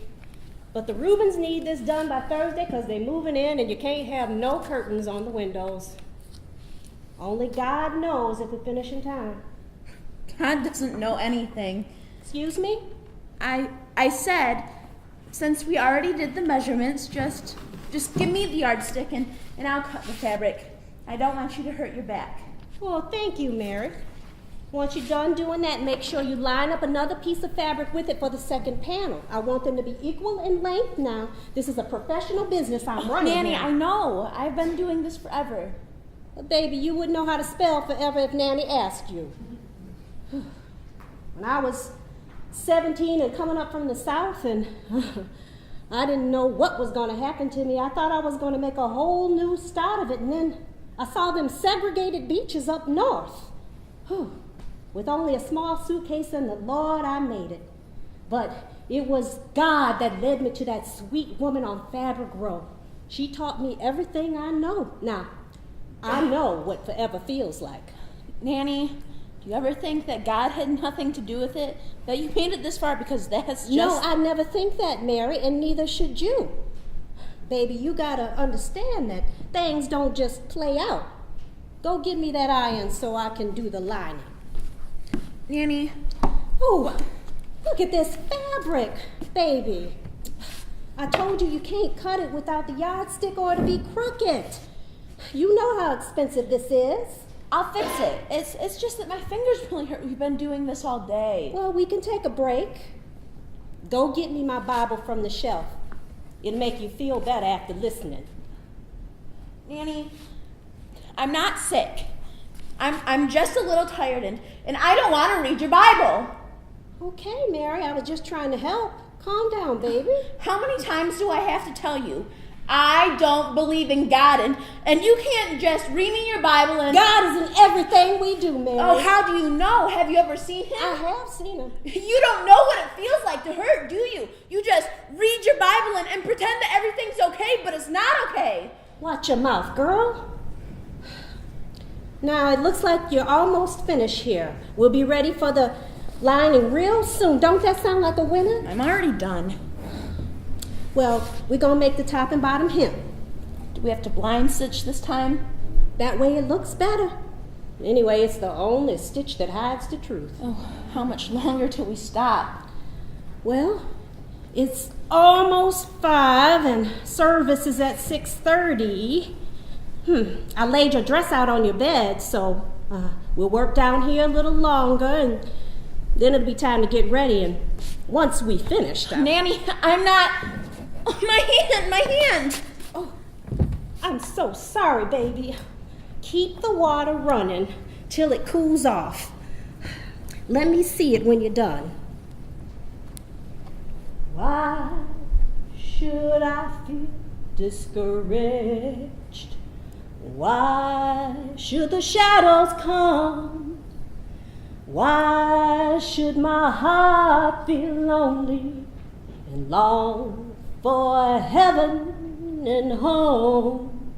But the Rubens need this done by Thursday because they're moving in and you can't have no curtains on the windows. Only God knows if we finish in time. God doesn't know anything. Excuse me? I said, since we already did the measurements, just give me the yardstick and I'll cut the fabric. I don't want you to hurt your back. Well, thank you, Mary. Once you're done doing that, make sure you line up another piece of fabric with it for the second panel. I want them to be equal in length now. This is a professional business I'm running Nanny, here. I know. I've been doing this forever. But baby, you wouldn't know how to spell forever if Nanny asked you. When I was 17 and coming up from the South, and I didn't know what was going to happen to me. I thought I was going to make a whole new start of it, and then I saw them segregated beaches up north. With only a small suitcase, and the Lord, I made it. But it was God that led me to that sweet woman on Fabric Row. She taught me everything I know. Now, I know what forever feels like. Nanny, do you ever think that God had nothing to do with it? That you made it this far because that's just... No, I never think that, Mary, and neither should you. Baby, you gotta understand that things don't just play out. Go get me that iron so I can do the lining. Nanny. Oh, look at this fabric, baby. I told you can't cut it without the yardstick or it'll be crooked. You know how expensive this is. I'll fix it. It's just that my fingers really hurt. We've been doing this all day. Well, we can take a break. Go get me my Bible from the shelf. It'll make you feel better after listening. Nanny, I'm not sick. I'm just a little tired and I don't want to read your Bible. Okay, Mary, I was just trying to help. Calm down, baby. How many times do I have to tell you? I don't believe in God, and you can't just read me your Bible and... God is in everything we do, Mary. Oh, how do you know? Have you ever seen him? I have seen him. You don't know what it feels like to hurt, do you? You just read your Bible and pretend that everything's okay, but it's not okay. Watch your mouth, girl. Now, it looks like you're almost finished here. We'll be ready for the lining real soon. Don't that sound like a winner? I'm already done. Well, we're going to make the top and bottom hem. Do we have to blind stitch this time? That way it looks better. Anyway, it's the only stitch that hides the truth. Oh, how much longer till we stop? Well, it's almost 5 and service is at 6:30. I laid your dress out on your bed, so we'll work down here a little longer and then it'll be time to get ready. And once we finish... Nanny, I'm not... Oh, my hand! Oh, I'm so sorry, baby. Keep the water running till it cools off. Let me see it when you're done. Why should I feel discouraged? Why should the shadows come? Why should my heart feel lonely and long for heaven and home?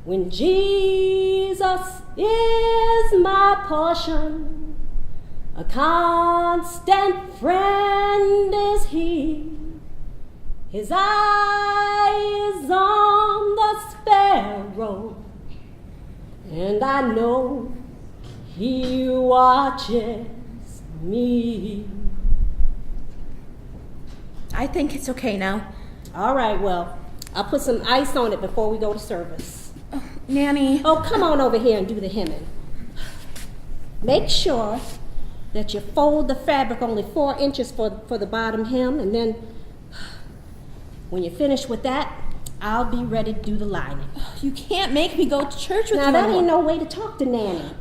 When Jesus is my portion, a constant friend is he. His eye is on the sparrow, and I know he watches me. I think it's okay now. All right, well, I'll put some ice on it before we go to service. Oh, Nanny. Oh, come on over here and do the hemming. Make sure that you fold the fabric only 4 inches for the bottom hem, and then when you're finished with that, I'll be ready to do the lining. You can't make me go to church with you. Now, that ain't no way to talk to Nanny.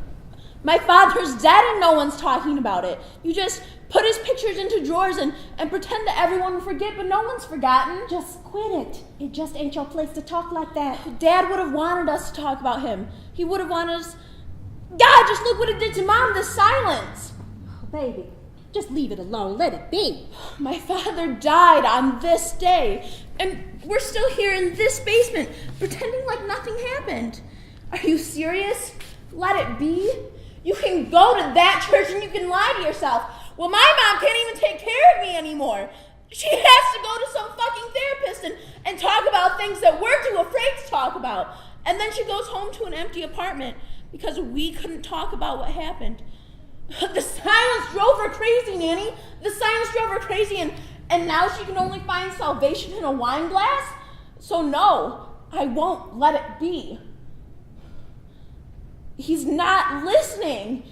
My father's dead and no one's talking about it. You just put his pictures into drawers and pretend that everyone will forget, but no one's forgotten. Just quit it. It just ain't your place to talk like that. Dad would have wanted us to talk about him. He would have wanted us... God, just look what it did to Mom, this silence. Oh, baby, Just leave it alone. Let it be. My father died on this day, and we're still here in this basement, pretending like nothing happened. Are you serious? Let it be? You can go to that church and you can lie to yourself. Well, my mom can't even take care of me anymore. She has to go to some fucking therapist and talk about things that we're too afraid to talk about. And then she goes home to an empty apartment because we couldn't talk about what happened. The silence drove her crazy, Nanny. The silence drove her crazy, and now she can only find salvation in a wine glass? So no, I won't let it be. He's not listening.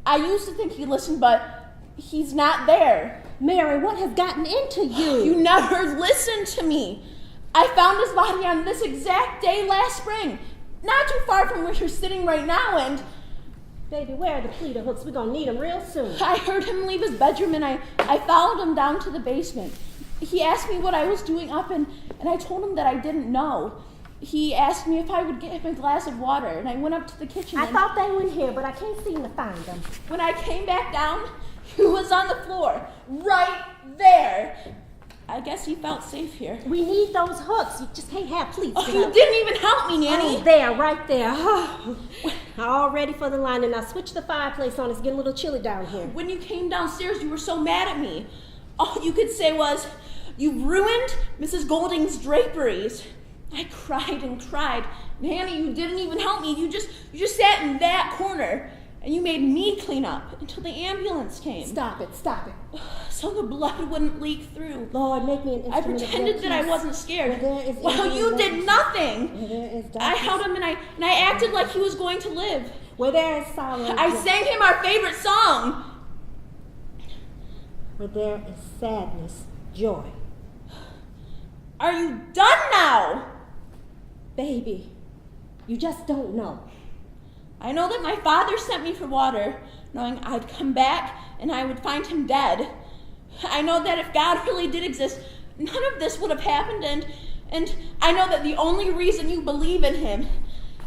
I used to think he listened, but he's not there. Mary, what has gotten into you? You never listened to me. I found his body on this exact day last spring, not too far from where you're sitting right now, and... Baby, where are the pleater hooks? We're gonna need them real soon. I heard him leave his bedroom, and I followed him down to the basement. He asked me what I was doing up, and I told him that I didn't know. He asked me if I would get him a glass of water, and I went up to the kitchen. I thought they were in here, but I can't seem to find them. When I came back down, he was on the floor, right there. I guess he felt safe here. We need those hooks. You just can't have pleats. Oh, you didn't even help me, Nanny. Oh, there, right there. All ready for the line, and I switched the fireplace on. It's getting a little chilly down here. When you came downstairs, you were so mad at me. All you could say was, "You've ruined Mrs. Golding's draperies." I cried and cried. Nanny, you didn't even help me. You just sat in that corner, and you made me clean up until the ambulance came. Stop it. So the blood wouldn't leak through. Lord, make me an instrument. I pretended that I wasn't scared. Well, you did nothing. I held him and I acted like he was going to live. Where there is sorrow. I sang him our favorite song. Where there is sadness, joy. Are you done now? Baby, you just don't know. I know that my father sent me for water, knowing I'd come back and I would find him dead. I know that if God really did exist, none of this would have happened, and I know that the only reason you believe in him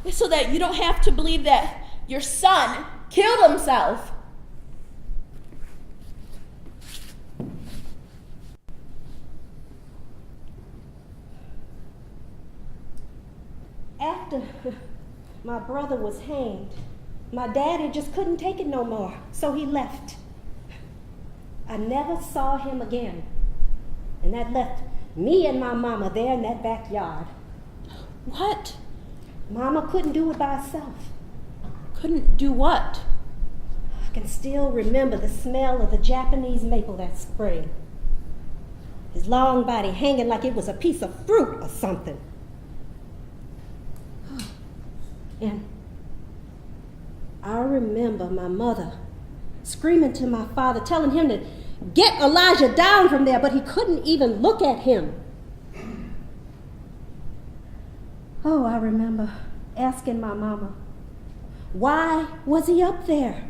is so that you don't have to believe that your son killed himself. After my brother was hanged, my daddy just couldn't take it no more, so he left. I never saw him again, and that left me and my mama there in that backyard. What? Mama couldn't do it by herself. Couldn't do what? I can still remember the smell of the Japanese maple that spring. His long body hanging like it was a piece of fruit or something. And I remember my mother screaming to my father, telling him to get Elijah down from there, but he couldn't even look at him. Oh, I remember asking my mama, why was he up there?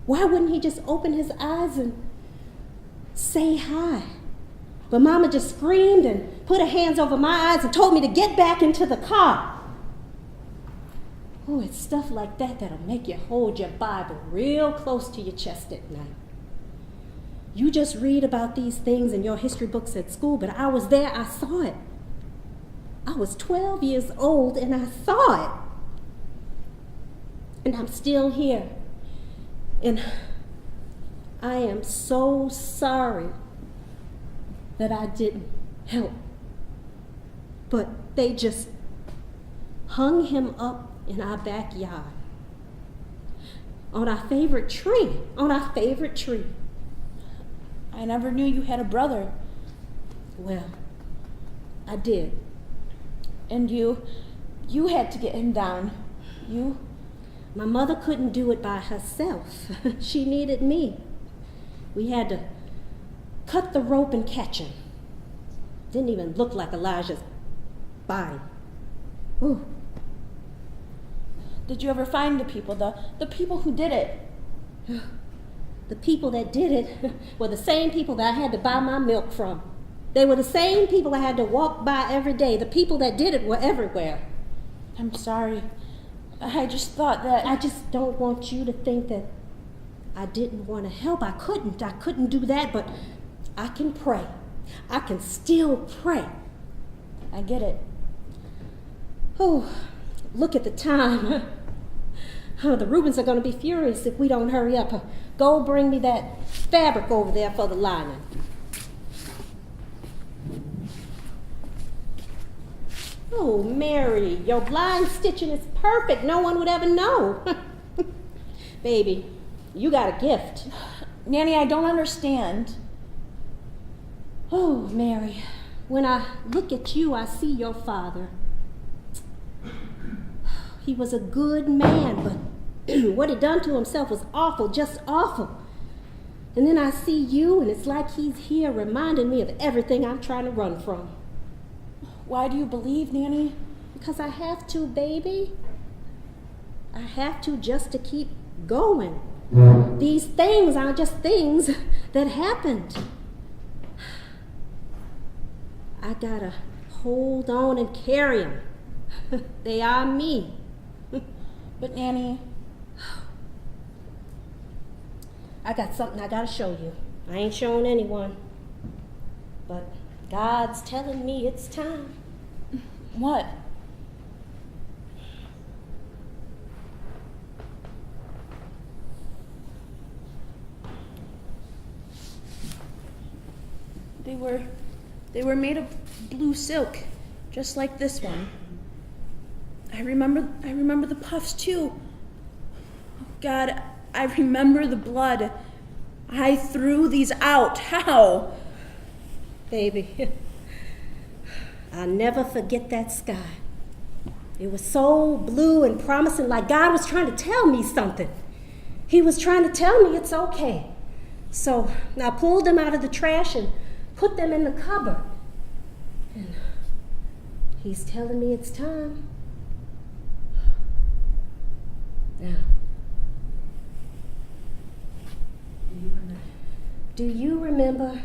Why wouldn't he just open his eyes and say hi? But mama just screamed and put her hands over my eyes and told me to get back into the car. Oh, it's stuff like that that'll make you hold your Bible real close to your chest at night. You just read about these things in your history books at school, but I was there, I saw it. I was 12 years old and I saw it. And I'm still here. And I am so sorry that I didn't help. But they just hung him up in our backyard, on our favorite tree, I never knew you had a brother. Well, I did. And you had to get him down. My mother couldn't do it by herself. She needed me. We had to cut the rope and catch him. Didn't even look like Elijah's body. Ooh. Did you ever find the people, the people who did it? The people that did it were the same people that I had to buy my milk from. They were the same people I had to walk by every day. The people that did it were everywhere. I'm sorry. I just thought that... I just don't want you to think that I didn't want to help. I couldn't do that, but I can pray. I can still pray. I get it. Oh, look at the time. Oh, the Rubens are going to be furious if we don't hurry up. Go bring me that fabric over there for the lining. Oh, Mary, your blind stitching is perfect. No one would ever know. Baby, you got a gift. Nanny, I don't understand. Oh, Mary, when I look at you, I see your father. He was a good man, but what he done to himself was awful, just awful. And then I see you, and it's like he's here reminding me of everything I'm trying to run from. Why do you believe, Nanny? Because I have to, baby. I have to just to keep going. These things are just things that happened. I gotta hold on and carry them. They are me. But Nanny, I got something I gotta show you. I ain't showing anyone. But God's telling me it's time. What? They were made of blue silk, just like this one. I remember the puffs too. God, I remember the blood. I threw these out. How? Baby, I'll never forget that sky. It was so blue and promising, like God was trying to tell me something. He was trying to tell me it's okay. So I pulled them out of the trash and put them in the cupboard. And he's telling me it's time. Now, do you remember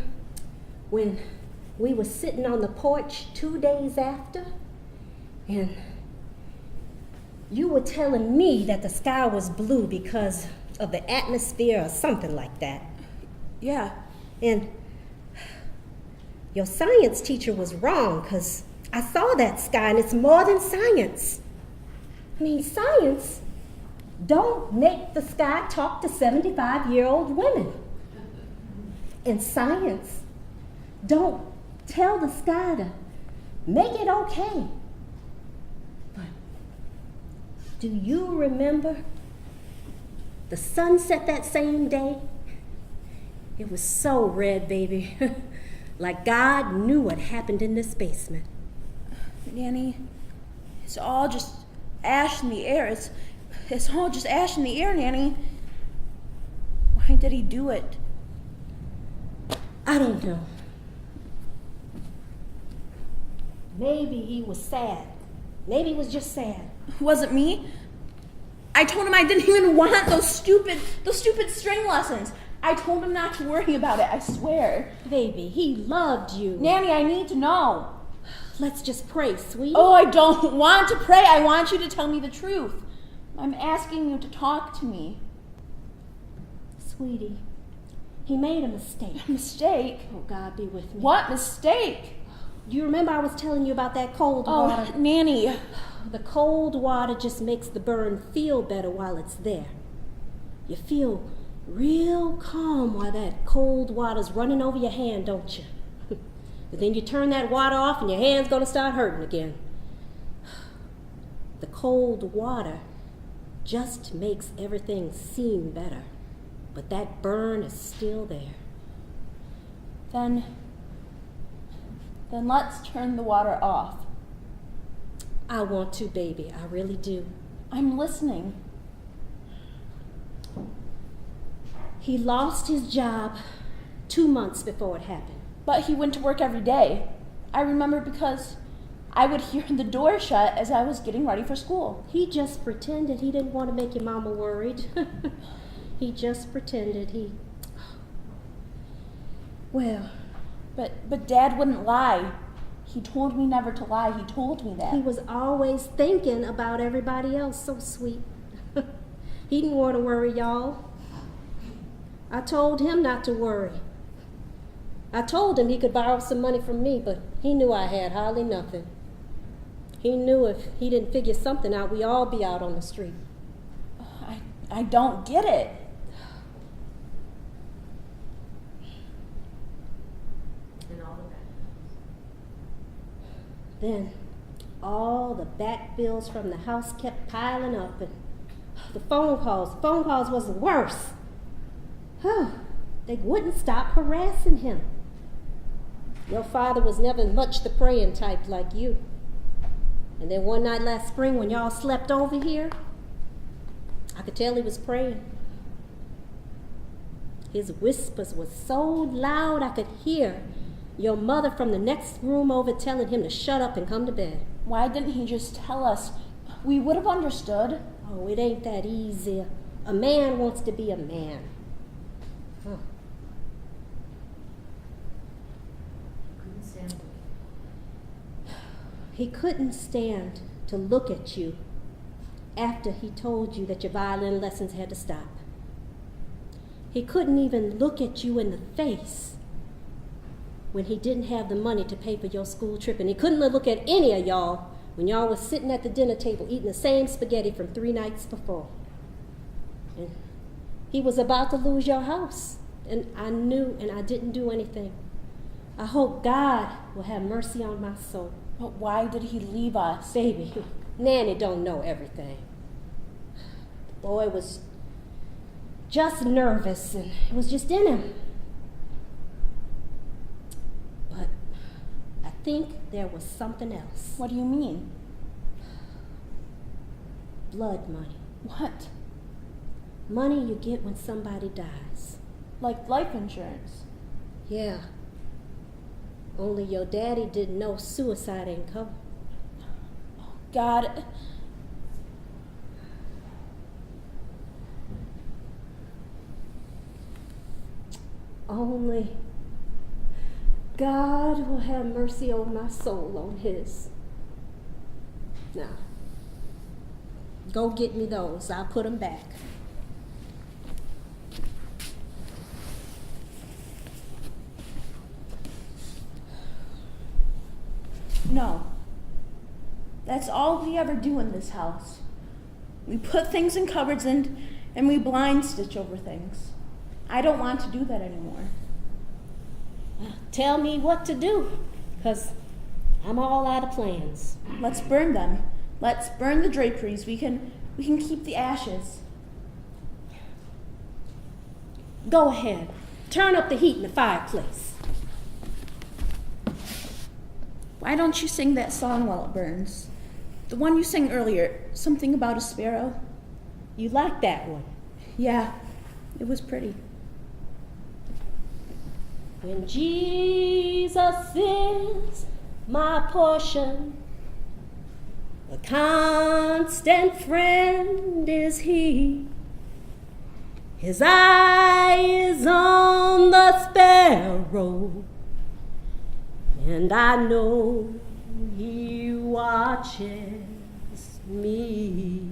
when we were sitting on the porch 2 days after, and you were telling me that the sky was blue because of the atmosphere or something like that? Yeah. And your science teacher was wrong, because I saw that sky, and it's more than science. I mean, science don't make the sky talk to 75-year-old women. And science don't tell the sky to make it okay. But do you remember the sunset that same day? It was so red, baby. Like God knew what happened in this basement. Nanny, it's all just ash in the air. It's all just ash in the air, Nanny. Why did he do it? I don't know. Maybe he was sad. Maybe he was just sad. Wasn't me. I told him I didn't even want those stupid string lessons. I told him not to worry about it, I swear. Baby, he loved you. Nanny, I need to know. Let's just pray, sweetie. Oh, I don't want to pray. I want you to tell me the truth. I'm asking you to talk to me. Sweetie, he made a mistake. A mistake? Oh, God be with me. What mistake? Do you remember I was telling you about that cold water? Oh, Nanny. The cold water just makes the burn feel better while it's there. You feel real calm while that cold water's running over your hand, don't you? But then you turn that water off and your hand's gonna start hurting again. The cold water just makes everything seem better, but that burn is still there. Then let's turn the water off. I want to, baby. I really do. I'm listening. He lost his job 2 months before it happened. But he went to work every day. I remember because I would hear the door shut as I was getting ready for school. He just pretended he didn't want to make your mama worried. He just pretended Well... But Dad wouldn't lie. He told me never to lie. He told me that. He was always thinking about everybody else. So sweet. He didn't want to worry y'all. I told him not to worry. I told him he could borrow some money from me, but he knew I had hardly nothing. He knew if he didn't figure something out, we'd all be out on the street. I don't get it. Then all the back bills from the house kept piling up, and the phone calls was the worst. They wouldn't stop harassing him. Your father was never much the praying type like you. And then one night last spring when y'all slept over here, I could tell he was praying. His whispers were so loud I could hear your mother from the next room over telling him to shut up and come to bed. Why didn't he just tell us? We would have understood. Oh, it ain't that easy. A man wants to be a man. He couldn't stand to look at you after he told you that your violin lessons had to stop. He couldn't even look at you in the face when he didn't have the money to pay for your school trip, and he couldn't look at any of y'all when y'all was sitting at the dinner table eating the same spaghetti from 3 nights before. And he was about to lose your house, and I knew, and I didn't do anything. I hope God will have mercy on my soul. But why did he leave us? Baby, Nanny don't know everything. The boy was just nervous, and it was just in him. But I think there was something else. What do you mean? Blood money. What? Money you get when somebody dies. Like life insurance? Yeah. Only your daddy didn't know suicide ain't covered. God. Only God will have mercy on my soul on his. Now, go get me those. I'll put them back. No. That's all we ever do in this house. We put things in cupboards and we blind stitch over things. I don't want to do that anymore. Tell me what to do, because I'm all out of plans. Let's burn them. Let's burn the draperies. We can keep the ashes. Go ahead. Turn up the heat in the fireplace. Why don't you sing that song while it burns? The one you sang earlier, something about a sparrow. You like that one? Yeah, it was pretty. When Jesus is my portion, a constant friend is he. His eye is on the sparrow, and I know he watches me.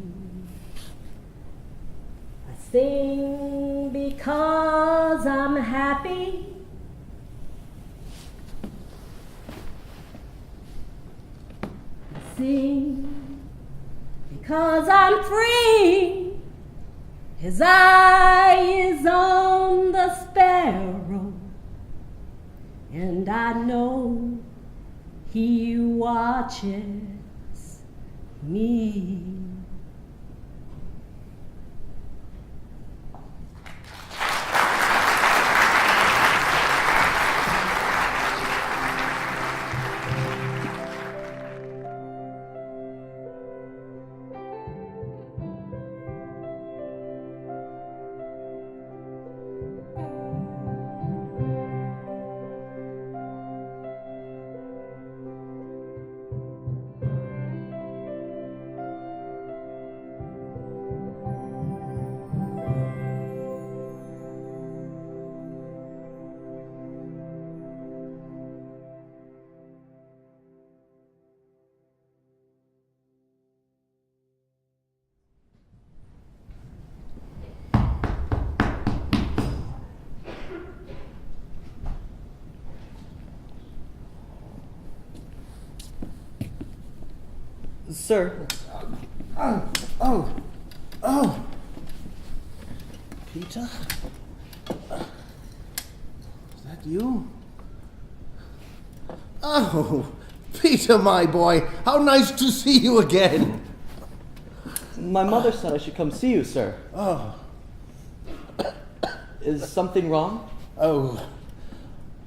I sing because I'm happy. I sing because I'm free. His eye is on the sparrow, and I know he watches me. Sir. Oh. Peter? Is that you? Oh, Peter, my boy, how nice to see you again. My mother said I should come see you, sir. Oh. Is something wrong? Oh,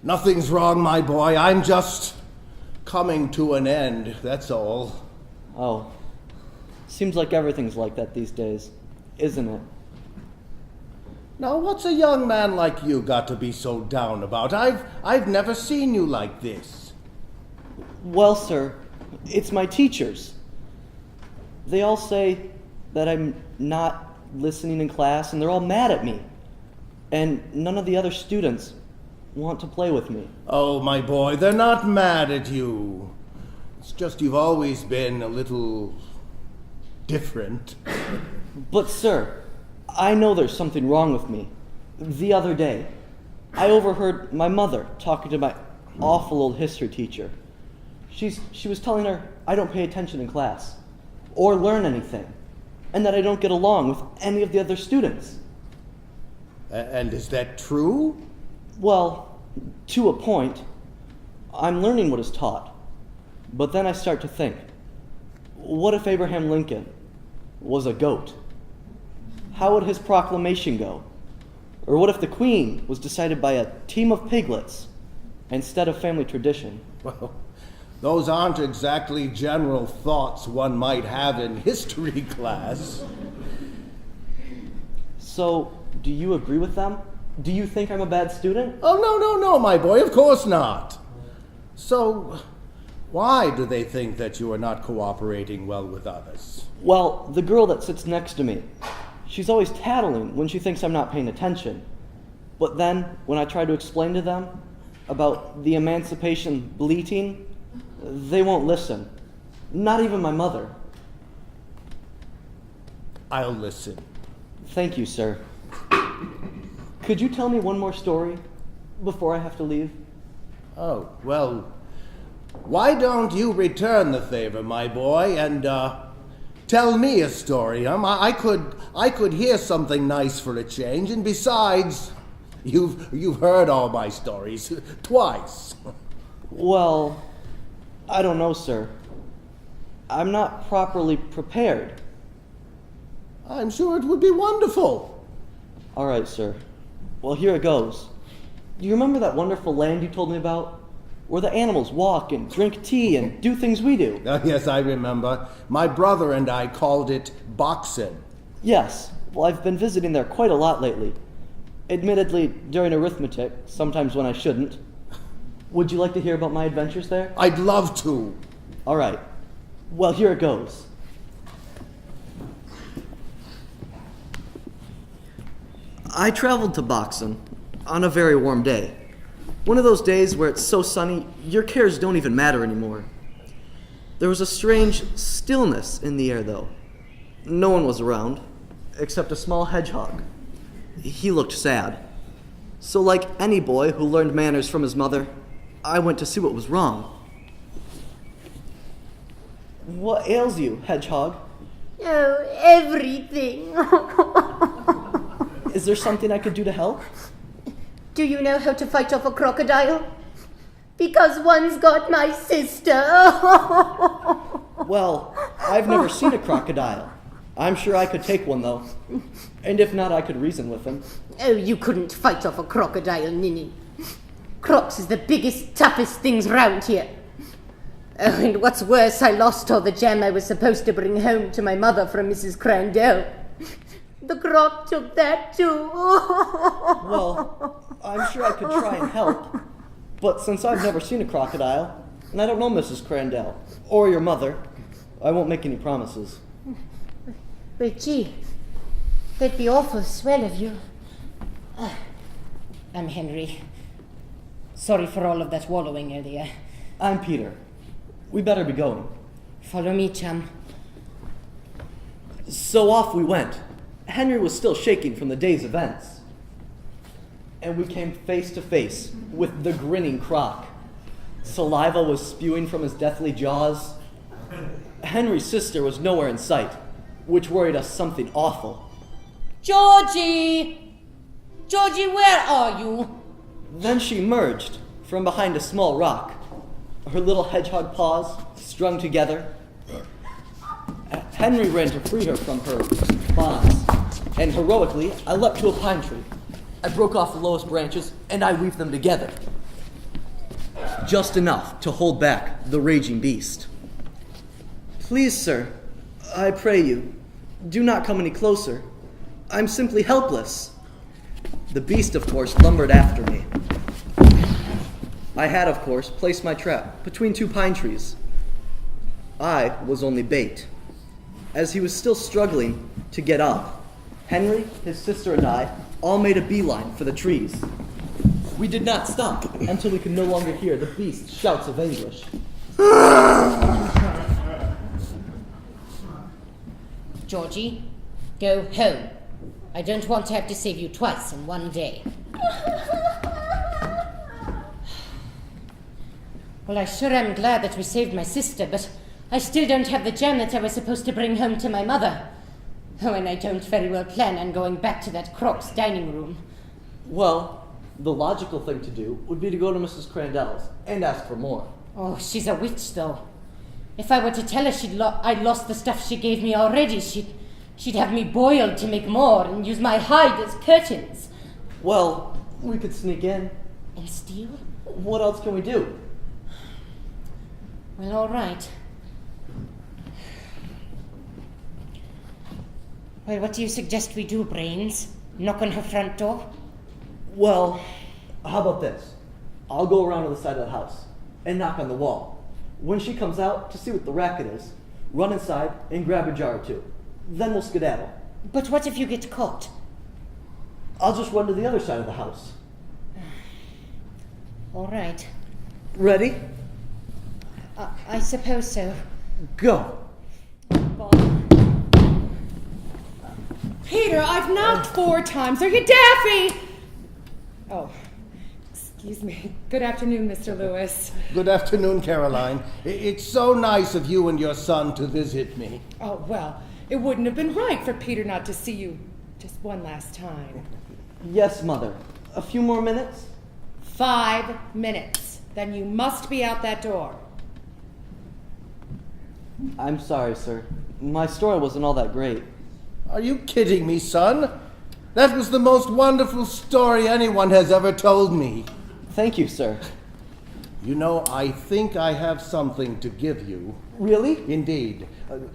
nothing's wrong, my boy. I'm just coming to an end, that's all. Oh. Seems like everything's like that these days, isn't it? Now, what's a young man like you got to be so down about? I've never seen you like this. Well, sir, it's my teachers. They all say that I'm not listening in class, and they're all mad at me. And none of the other students want to play with me. Oh, my boy, they're not mad at you. It's just you've always been a little different. But, sir, I know there's something wrong with me. The other day, I overheard my mother talking to my awful old history teacher. She was telling her I don't pay attention in class or learn anything, and that I don't get along with any of the other students. And is that true? Well, to a point. I'm learning what is taught. But then I start to think, what if Abraham Lincoln was a goat? How would his proclamation go? Or what if the Queen was decided by a team of piglets instead of family tradition? Well, those aren't exactly general thoughts one might have in history class. So, do you agree with them? Do you think I'm a bad student? Oh, no, my boy, of course not. So, why do they think that you are not cooperating well with others? Well, the girl that sits next to me, she's always tattling when she thinks I'm not paying attention. But then, when I try to explain to them about the emancipation bleating, they won't listen. Not even my mother. I'll listen. Thank you, sir. Could you tell me one more story before I have to leave? Oh, well, why don't you return the favor, my boy, and tell me a story? I could hear something nice for a change, and besides, you've heard all my stories twice. Well, I don't know, sir. I'm not properly prepared. I'm sure it would be wonderful. All right, sir. Well, here it goes. Do you remember that wonderful land you told me about? Where the animals walk and drink tea and do things we do? Yes, I remember. My brother and I called it boxing. Yes. Well, I've been visiting there quite a lot lately. Admittedly, during arithmetic, sometimes when I shouldn't. Would you like to hear about my adventures there? I'd love to. All right. Well, here it goes. I traveled to Boxen on a very warm day. One of those days where it's so sunny, your cares don't even matter anymore. There was a strange stillness in the air, though. No one was around, except a small hedgehog. He looked sad. So like any boy who learned manners from his mother, I went to see what was wrong. What ails you, hedgehog? Oh, everything. Is there something I could do to help? Do you know how to fight off a crocodile? Because one's got my sister. Well, I've never seen a crocodile. I'm sure I could take one, though. And if not, I could reason with him. Oh, you couldn't fight off a crocodile, Ninny. Crocs is the biggest, toughest things round here. Oh, and what's worse, I lost all the jam I was supposed to bring home to my mother from Mrs. Crandell. The croc took that too. Well, I'm sure I could try and help. But since I've never seen a crocodile, and I don't know Mrs. Crandell, or your mother, I won't make any promises. Well, gee, that'd be awful swell of you. I'm Henry. Sorry for all of that wallowing earlier. I'm Peter. We better be going. Follow me, chum. So off we went. Henry was still shaking from the day's events. And we came face to face with the grinning croc. Saliva was spewing from his deathly jaws. Henry's sister was nowhere in sight, which worried us something awful. Georgie! Georgie, where are you? Then she emerged from behind a small rock, her little hedgehog paws strung together. Henry ran to free her from her bonds, and heroically, I leapt to a pine tree. I broke off the lowest branches, and I weaved them together. Just enough to hold back the raging beast. Please, sir, I pray you, do not come any closer. I'm simply helpless. The beast, of course, lumbered after me. I had, of course, placed my trap between two pine trees. I was only bait. As he was still struggling to get up, Henry, his sister, and I all made a beeline for the trees. We did not stop until we could no longer hear the beast's shouts of anguish. Georgie, go home. I don't want to have to save you twice in one day. Well, I sure am glad that we saved my sister, but I still don't have the gem that I was supposed to bring home to my mother. Oh, and I don't very well plan on going back to that Croc's dining room. Well, the logical thing to do would be to go to Mrs. Crandall's and ask for more. Oh, she's a witch, though. If I were to tell her I'd lost the stuff she gave me already, she'd have me boiled to make more and use my hide as curtains. Well, we could sneak in. And steal? What else can we do? Well, all right. Well, what do you suggest we do, Brains? Knock on her front door? Well, how about this? I'll go around to the side of the house and knock on the wall. When she comes out to see what the racket is, run inside and grab a jar or two. Then we'll skedaddle. But what if you get caught? I'll just run to the other side of the house. All right. Ready? I suppose so. Go. Peter, I've knocked 4 times. Are you daffy? Oh, excuse me. Good afternoon, Mr. Lewis. Good afternoon, Caroline. It's so nice of you and your son to visit me. Oh, well, it wouldn't have been right for Peter not to see you just one last time. Yes, Mother. A few more minutes? 5 minutes. Then you must be out that door. I'm sorry, sir. My story wasn't all that great. Are you kidding me, son? That was the most wonderful story anyone has ever told me. Thank you, sir. You know, I think I have something to give you. Really? Indeed.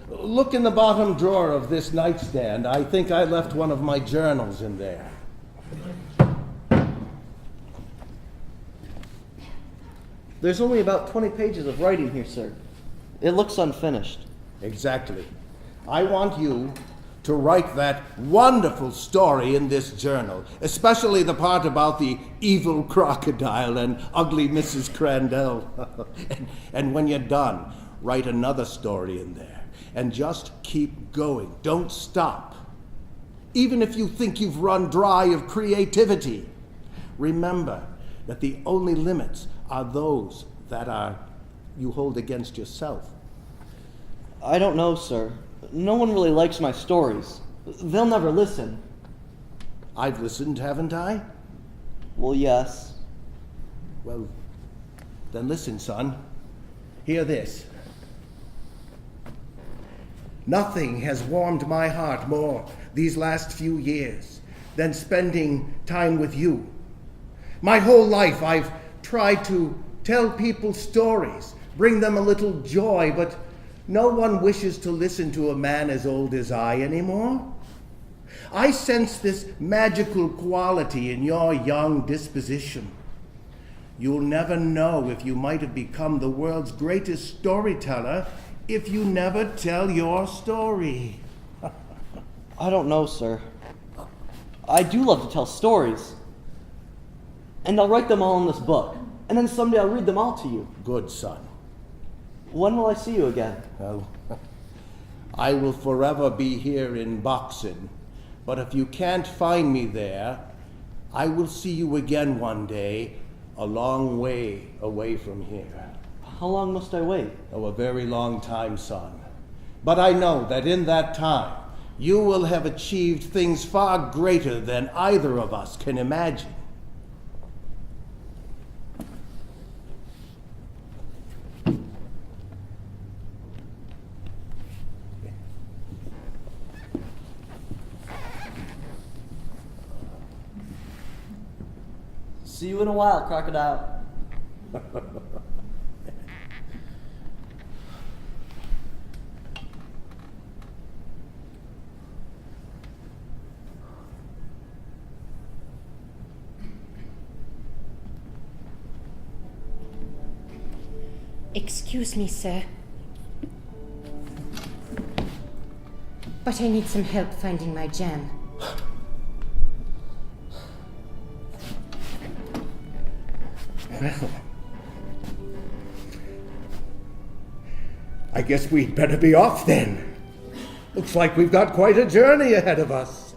Look in the bottom drawer of this nightstand. I think I left one of my journals in there. There's only about 20 pages of writing here, sir. It looks unfinished. Exactly. I want you to write that wonderful story in this journal, especially the part about the evil crocodile and ugly Mrs. Crandall. And when you're done, write another story in there. And just keep going. Don't stop. Even if you think you've run dry of creativity, remember that the only limits are those that you hold against yourself. I don't know, sir. No one really likes my stories. They'll never listen. I've listened, haven't I? Well, yes. Well, then listen, son. Hear this. Nothing has warmed my heart more these last few years than spending time with you. My whole life I've tried to tell people stories, bring them a little joy, but no one wishes to listen to a man as old as I anymore. I sense this magical quality in your young disposition. You'll never know if you might have become the world's greatest storyteller if you never tell your story. I don't know, sir. I do love to tell stories. And I'll write them all in this book. And then someday I'll read them all to you. Good, son. When will I see you again? Well, I will forever be here in Boxen. But if you can't find me there, I will see you again one day, a long way away from here. How long must I wait? Oh, a very long time, son. But I know that in that time, you will have achieved things far greater than either of us can imagine. See you in a while, crocodile. Excuse me, sir. But I need some help finding my jam. Well, I guess we'd better be off then. Looks like we've got quite a journey ahead of us.